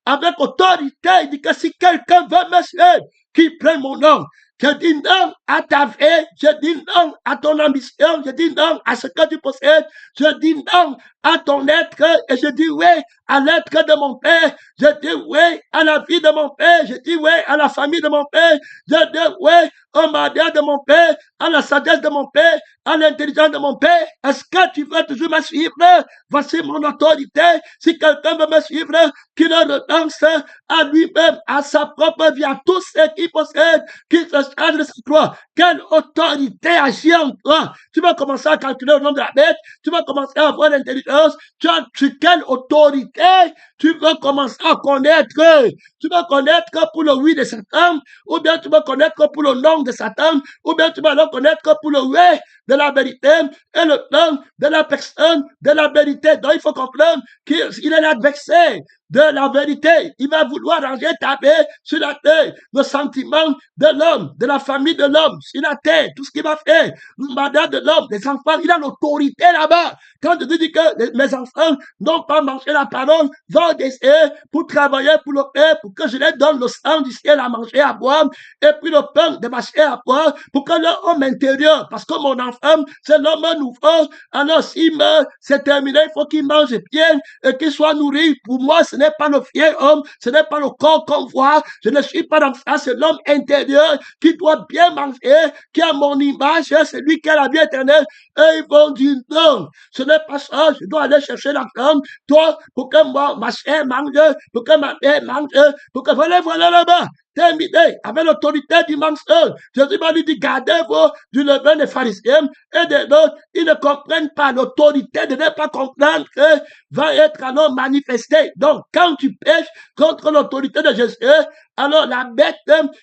Speaker 1: avec autorité. Il dit que si quelqu'un veut me suivre, qu'il prenne mon nom. Je dis non à ta vie, je dis non à ton ambition, je dis non à ce que tu possèdes, je dis non à ton être et je dis oui à l'être de mon père, je dis oui à la vie de mon père, je dis oui à la famille de mon père, je dis oui au mariage de mon père, à la sagesse de mon père, à l'intelligence de mon père. Est-ce que tu veux toujours me suivre? Voici mon autorité. Si quelqu'un veut me suivre, qu'il renonce à lui-même, à sa propre vie, à tout ce qu'il possède, qu'il se charge de sa croix. Quelle autorité agit en toi? Tu vas commencer à calculer au nom de la bête, tu vas commencer à avoir l'intelligence, quelle autorité tu veux commencer à connaître? Tu vas connaître pour le oui de Satan, ou bien tu vas connaître pour le non de Satan, ou bien tu vas le connaître pour le oui de la vérité et le non de la personne de la vérité. Donc il faut comprendre qu'il est l'adversaire de la vérité. Il va vouloir ranger ta paix sur la terre, le sentiment de l'homme, de la famille de l'homme, sur la terre, tout ce qu'il va faire, le mandat de l'homme, des enfants, il a l'autorité là-bas. Quand je dis que mes enfants n'ont pas mangé la parole, vont essayer pour travailler pour le Père, pour que je leur donne le sang du ciel à manger, à boire, et puis le pain de ma chair à boire, pour que leur homme intérieur, parce que mon enfant, c'est l'homme nouveau, alors s'il meurt, c'est terminé, il faut qu'il mange bien et qu'il soit nourri. Pour moi, ce n'est pas le vieil homme, ce n'est pas le corps qu'on voit, je ne suis pas dans ça, c'est l'homme intérieur qui doit bien manger, qui a mon image, c'est lui qui a la vie éternelle. Et ils vont dire non, ce n'est pas ça, je dois aller chercher l'argent, toi, pour que moi, ma chair mange, pour que ma mère mange, pour que voilà là-bas. Terminé, avec l'autorité du mensonge. Jésus m'a dit, gardez-vous du levain des pharisiens et des autres. Ils ne comprennent pas l'autorité de ne pas comprendre que va être alors manifestée. Donc, quand tu pêches contre l'autorité de Jésus, alors la bête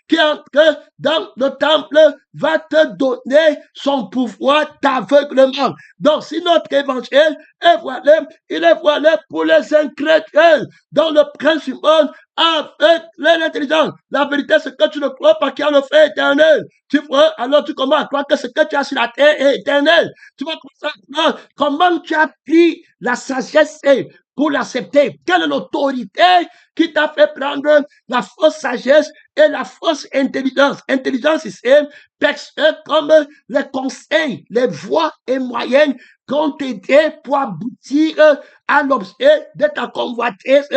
Speaker 1: qui entre dans le temple va te donner son pouvoir d'aveuglement. Donc, si notre évangile est voilé, il est voilé pour les incrédules, dans le prince du monde, avec l'intelligence. La vérité, c'est que tu ne crois pas qu'il y a le fait éternel. Tu vois, alors tu commences à croire que ce que tu as sur la terre est éternel. Tu vas commencer à croire comment tu as pris la sagesse pour l'accepter. Quelle est l'autorité qui t'a fait prendre la fausse sagesse et la fausse intelligence? Intelligence, c'est comme les conseils, les voies et moyens qu'ont aidé pour aboutir à l'objet de ta convoitise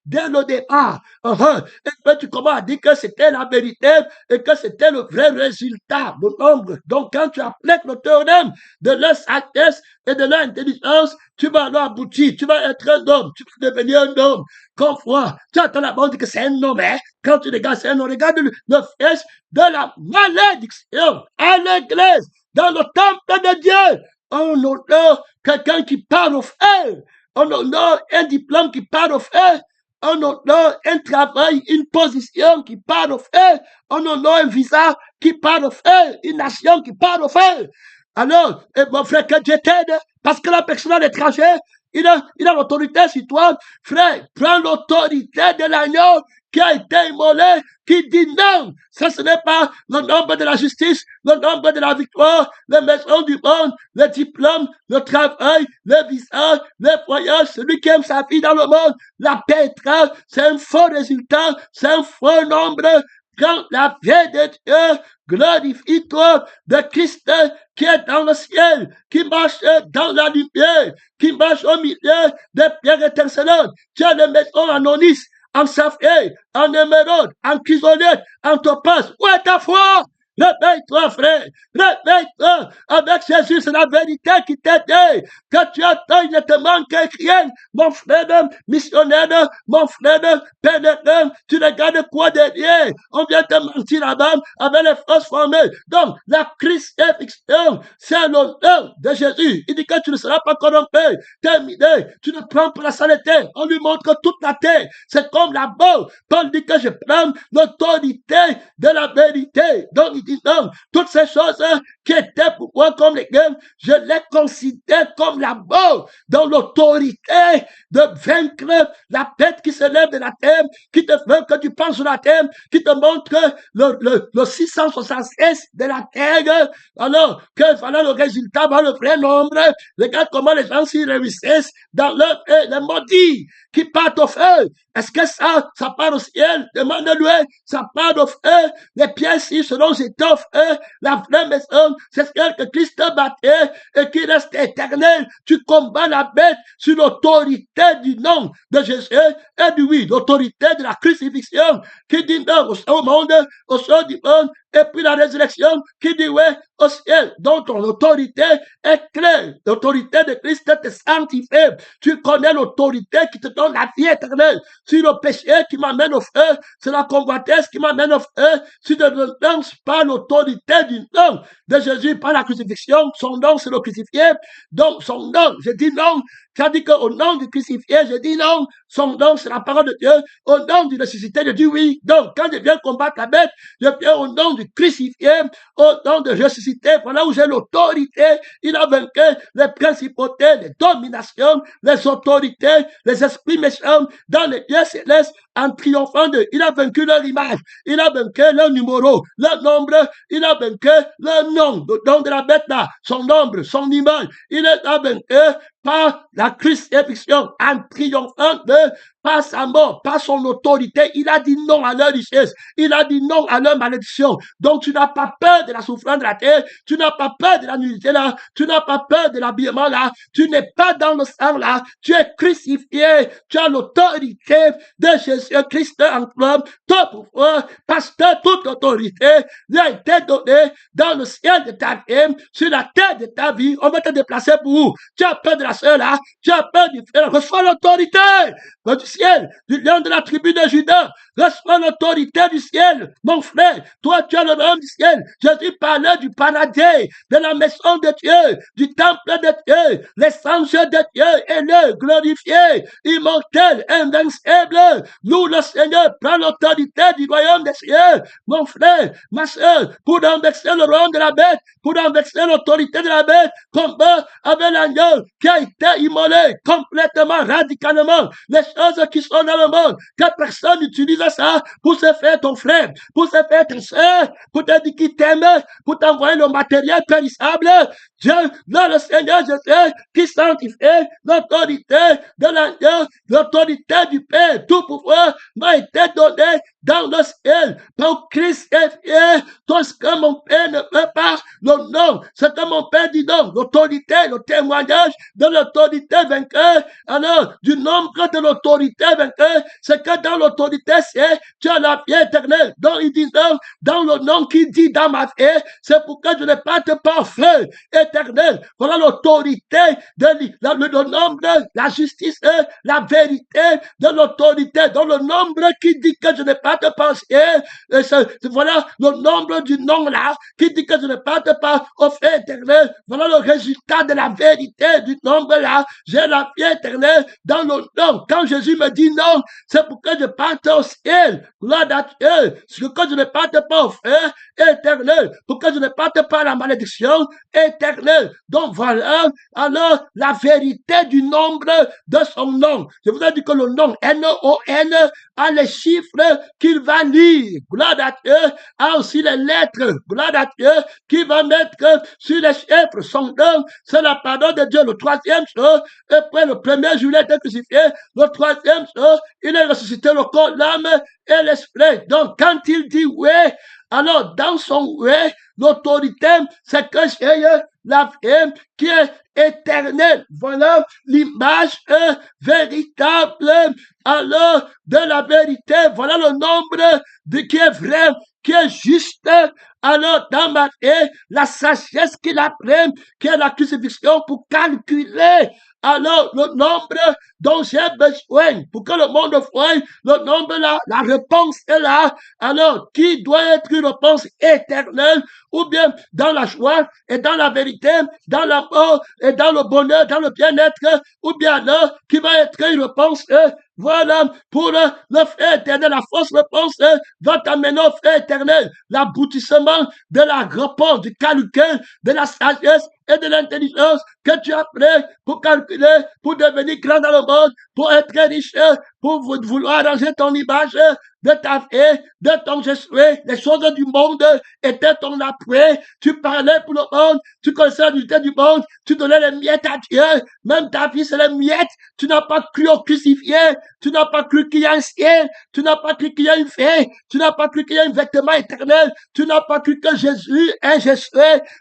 Speaker 1: dès le départ. Et puis tu commences à dire que c'était la vérité et que c'était le vrai résultat de nombre. Donc quand tu appliques le théorème de leur sagesse et de leur intelligence, tu vas alors aboutir, tu vas être un homme, tu vas devenir un homme. Confort. Tu entends la bande que c'est un homme, hein? Quand tu regardes, c'est un homme. Regarde le fils de la malédiction à l'église, dans le temple de Dieu. On honore quelqu'un qui parle au feu. On honore un diplôme qui parle au feu. On honore un travail, une position qui parle au feu. On honore un visa qui parle au feu. Une nation qui parle au feu. Alors, mon frère, que Dieu t'aide, parce que la personne à l'étranger, il a l'autorité sur toi. Frère, prends l'autorité de l'agneau qui a été immolé, qui dit non. Ça, ce n'est pas le nombre de la justice, le nombre de la victoire, les maisons du monde, le diplôme, le travail, le visage, le voyage, celui qui aime sa vie dans le monde, la paix, c'est un faux résultat, c'est un faux nombre. Prends la vie de Dieu, glorifie-toi de Christ qui est dans le ciel, qui marche dans la lumière, qui marche au milieu des pierres étincelantes. Tu as les maisons en onyx, en saphir, en émeraude, en chrysolite, en topaz. Où est ta foi? Réveille-toi, frère. Réveille-toi. Avec Jésus, c'est la vérité qui t'aide. Que tu attends, il ne te manque rien. Mon frère, missionnaire, mon frère, pèlerin, tu regardes quoi derrière? On vient te mentir là-bas avec les fausses formules. Donc, la crucifixion, c'est l'honneur de Jésus. Il dit que tu ne seras pas corrompu. Terminé. Tu ne prends pas la saleté. On lui montre toute la terre. C'est comme la boue. Paul dit que je prends l'autorité de la vérité. Donc, il dit non, toutes ces choses qui étaient pour moi comme les gains, je les considère comme la mort, dans l'autorité de vaincre la bête qui se lève de la terre, qui te fait que tu penses sur la terre, qui te montre le 666 de la terre, alors que voilà le résultat, voilà le vrai nombre. Regarde comment les gens s'y réussissent dans les maudits qui partent au feu. Est-ce que ça part au ciel? Demande-lui, ça part au feu. Les pièces, selon cet au feu, la vraie maison, c'est celle que Christ battait et qui reste éternelle. Tu combats la bête sur l'autorité du nom de Jésus et du oui, l'autorité de la crucifixion qui dit non au monde, au sein du monde, et puis la résurrection qui dit ouais au ciel. Donc ton autorité est claire. L'autorité de Christ te sanctifie. Tu connais l'autorité qui te donne la vie éternelle. Si le péché qui m'amène au feu, c'est la convoitesse qui m'amène au feu. Si je ne danse pas l'autorité du nom de Jésus par la crucifixion, son nom c'est le crucifié. Donc son nom, je dis non. Ça dit qu'au nom du crucifié, je dis non. Son nom, c'est la parole de Dieu. Au nom du ressuscité, je dis oui. Donc, quand je viens combattre la bête, je viens au nom du crucifié, au nom de ressuscité. Voilà où j'ai l'autorité. Il a vaincu les principautés, les dominations, les autorités, les esprits méchants dans les lieux célestes en triomphant d'eux. Il a vaincu leur image. Il a vaincu leur numéro, leur nombre. Il a vaincu leur nom. Le nom de la bête là, son nombre, son image. Il a vaincu par la crucifixion, en triomphant de par sa mort, par son autorité. Il a dit non à leur richesse. Il a dit non à leur malédiction. Donc tu n'as pas peur de la souffrance de la terre. Tu n'as pas peur de la nullité là. Tu n'as pas peur de l'habillement là. Tu n'es pas dans le sang là. Tu es crucifié. Tu as l'autorité de Jésus-Christ en toi. Ton pouvoir, parce que toute autorité lui a été donnée dans le ciel de ta vie, sur la terre de ta vie. On va te déplacer pour où? Tu as peur de la sœur là. Tu as peur du frère. Reçois l'autorité du ciel, du lion de la tribu de Juda. Reçois l'autorité du ciel, mon frère. Toi, tu as le nom du ciel. Jésus parlait du paradis, de la maison de Dieu, du temple de Dieu, les anges de Dieu et le glorifié, immortel, invincible. Nous, le Seigneur, prend l'autorité du royaume des cieux, mon frère, ma soeur, pour renverser le royaume de la bête, pour renverser l'autorité de la bête, combat avec l'agneau qui a été immolé complètement, radicalement. Les choses qui sont dans le monde, que personne n'utilise ça pour se faire ton frère, pour se faire ta soeur, pour te dire qu'il t'aime, pour t'envoyer le matériel périssable. Dieu, dans le Seigneur Jésus, qui sanctifie l'autorité de l'agneau, l'autorité du Père, tout pouvoir m'a été donné dans le ciel. Par Christ est fier, tout ce que mon Père ne peut pas, le nom, ce que mon Père dit non, l'autorité, le témoignage de l'autorité vainqueur. Alors, du nombre de l'autorité vainqueur, c'est que dans l'autorité, c'est tu as la vie éternelle. Donc, il dit non, dans le nom qu'il dit dans ma vie, c'est pour que je ne parte pas au feu éternel. Voilà l'autorité le nombre, la justice, la vérité de l'autorité. Dans le nombre qui dit que je ne parte pas au ciel, voilà le nombre du nom là qui dit que je ne parte pas au feu éternel. Voilà le résultat de la vérité du nombre là. J'ai la vie éternelle dans le nom. Quand Jésus me dit non, c'est pour que je parte au ciel. Gloire à Dieu. C'est pour que je ne parte pas au feu éternel. Pour que je ne parte pas à la malédiction éternelle. Donc voilà, alors la vérité du nombre de son nom. Je vous ai dit que le nom N-O-N a les chiffres qu'il va lire. Gloire à Dieu. A aussi les lettres. Gloire à Dieu qui va mettre sur les chiffres. Son nom, c'est la parole de Dieu. Le troisième chose, après le 1er juillet était crucifié. Le troisième chose, il est ressuscité le corps, l'âme et l'esprit. Donc quand il dit oui, alors dans son oui, l'autorité, c'est que j'ai la vie qui est éternelle. Voilà l'image véritable alors de la vérité. Voilà le nombre de qui est vrai, qui est juste. Alors dans ma vie, la sagesse qu'il apprend, qui est la crucifixion pour calculer alors le nombre dont j'ai besoin pour que le monde voie le nombre là, la réponse est là. Alors, qui doit être une réponse éternelle ou bien dans la joie et dans la vérité, dans la mort et dans le bonheur, dans le bien-être, ou bien alors qui va être une réponse voilà, pour le fait éternel, la fausse réponse va t'amener au fait éternel, l'aboutissement de la réponse, du calcul, de la sagesse et de l'intelligence que tu as pris pour calculer, pour devenir grand dans le monde, pour être riche, pour vouloir arranger ton image de ta vie, de ton geste, les choses du monde étaient ton appui. Tu parlais pour le monde, tu connaissais la vérité du monde, tu donnais les miettes à Dieu, même ta vie c'est les miettes. Tu n'as pas cru au crucifié, tu n'as pas cru qu'il y a un ciel, tu n'as pas cru qu'il y a une fée, tu n'as pas cru qu'il y a un vêtement éternel, tu n'as pas cru que Jésus est Jésus,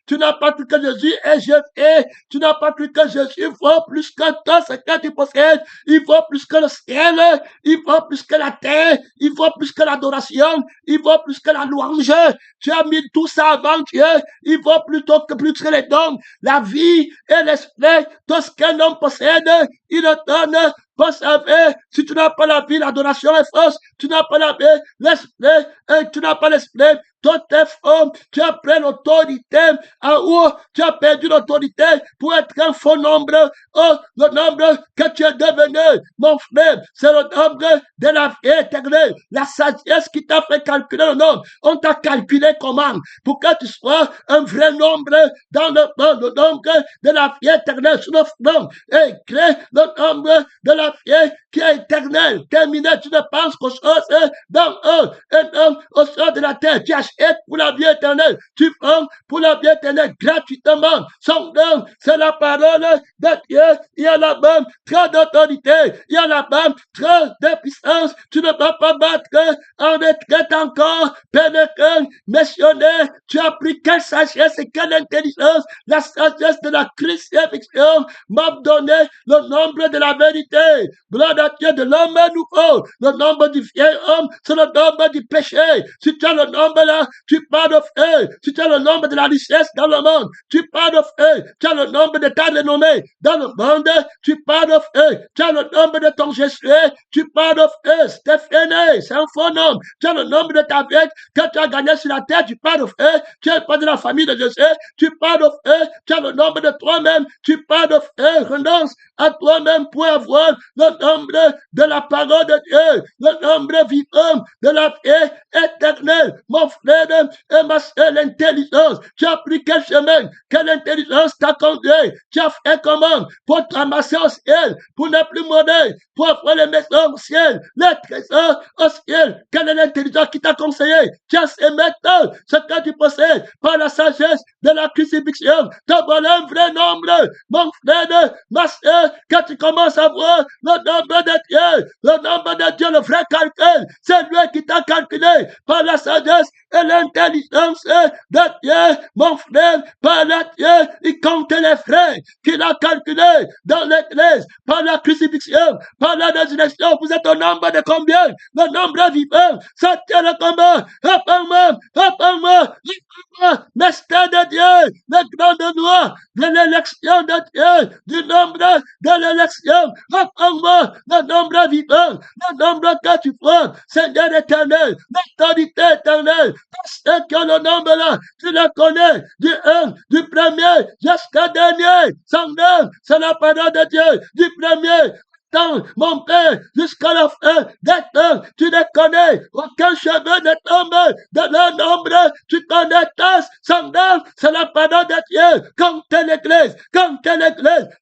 Speaker 1: tu n'as pas cru que Jésus est Jésus, tu n'as pas cru que Jésus vaut plus que tout ce que tu possèdes, il vaut plus que le ciel, il vaut plus que la terre, il vaut plus que l'adoration, il vaut plus que la louange. Tu as mis tout ça avant Dieu, il vaut plutôt que plus que les dons, la vie et l'esprit, tout ce qu'un homme possède, il le donne. Pour savoir, si tu n'as pas la vie, l'adoration est fausse. Tu n'as pas la vie, l'esprit, et tu n'as pas l'esprit. Toi, t'es faux. Tu as pris l'autorité en haut. Tu as perdu l'autorité pour être un faux nombre. Oh, le nombre que tu es devenu, mon frère, c'est le nombre de la vie éternelle. La sagesse qui t'a fait calculer le nombre. On t'a calculé comment? Pour que tu sois un vrai nombre dans le nombre de la vie éternelle sur le front. Et crée le nombre de la vie qui est éternelle. Terminé, tu ne penses qu'aux choses dans un homme au sol de la terre. Tu achètes pour la vie éternelle. Tu vends pour la vie éternelle gratuitement. Son nom, c'est la parole de Dieu. Il y a là-bas trop d'autorité. Il y a là-bas trop de puissance. Tu ne peux pas battre en retraite encore. Pénétrant, missionnaire. Tu as pris quelle sagesse et quelle intelligence. La sagesse de la crucifixion m'a donné le nombre de la vérité. Gloire à Dieu de l'homme nouveau. Le nombre du vieil homme, c'est le nombre du péché. Si tu as le nombre là, tu pars de feu. Si tu as le nombre de la richesse dans le monde, tu pars de feu. Tu as le nombre de ta renommée dans le monde, tu pars de feu. Tu as le nombre de ton Jésus, tu pars de feu. Stéphane, c'est un faux nombre. Tu as le nombre de ta vie que tu as gagné sur la terre, tu pars de feu. Tu es pas de la famille de Jésus, tu pars de feu. Tu as le nombre de toi-même, tu pars de feu. Renonce à toi-même pour avoir le nombre de la parole de Dieu, le nombre vivant de la vie éternelle. Mon frère et ma soeur, l'intelligence, tu as pris quel chemin, quelle intelligence t'a conduit, tu as fait comment pour te ramasser au ciel, pour ne plus mourir, pour avoir les maisons au ciel, les trésors au ciel. Quelle est l'intelligence qui t'a conseillé? Tu as ces méthodes, ce que tu possèdes par la sagesse de la crucifixion. T'as volé un vrai nombre, mon frère, ma soeur, quand tu commences à voir le nombre de Dieu, le vrai calcul, c'est lui qui t'a calculé par la sagesse et l'intelligence de Dieu, mon frère, par la Dieu, il comptait les frais qu'il a calculés dans l'église, par la crucifixion, par la résurrection. Vous êtes au nombre de combien? Le nombre vivant, ça tient le combat. Apparemment, mystère de Dieu, le grand de loi, de l'élection de Dieu, du nombre de l'élection, apparemment, le nombre vivant, le nombre que tu prends, Seigneur éternel, l'autorité éternelle, ceux qui ont le nombre là, tu le connais, du 1, du premier jusqu'au dernier, son nom, c'est la parole de Dieu, du premier, mon Père, jusqu'à la fin des temps, tu ne connais aucun cheveu ne tombe de leur nombre, tu connais tous son nom, c'est la parole de Dieu, comme telle église,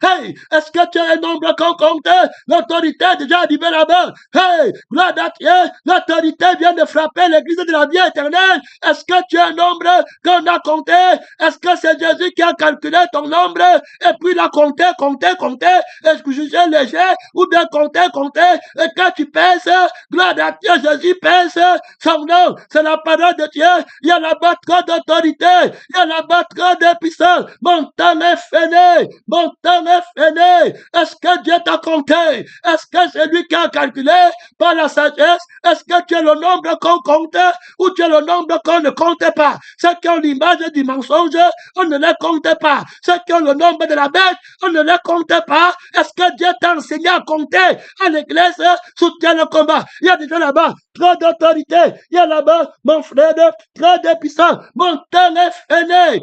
Speaker 1: hey, est-ce que tu as un nombre qu'on compte, l'autorité est déjà arrivée là-bas, hey, gloire à Dieu, l'autorité vient de frapper l'église de la vie éternelle, est-ce que tu as un nombre qu'on a compté, est-ce que c'est Jésus qui a calculé ton nombre, et puis il a compté, est-ce que je suis léger, ou bien compter, et quand tu pèses, gloire à Dieu, Jésus pèse, son nom, c'est la parole de Dieu, il y a là-bas trop d'autorité, il y a là-bas trop de puissance, mon temps est fini, est-ce que Dieu t'a compté, est-ce que c'est lui qui a calculé par la sagesse, est-ce que tu es le nombre qu'on compte, ou tu es le nombre qu'on ne compte pas, ceux qui ont l'image du mensonge, on ne les compte pas, ceux qui ont le nombre de la bête, on ne les compte pas, est-ce que Dieu t'a enseigné à compter à l'église, soutient le combat. Il y a des gens là-bas, trop d'autorité. Il y a là-bas, mon frère, trop de puissance. Mon temps est fini.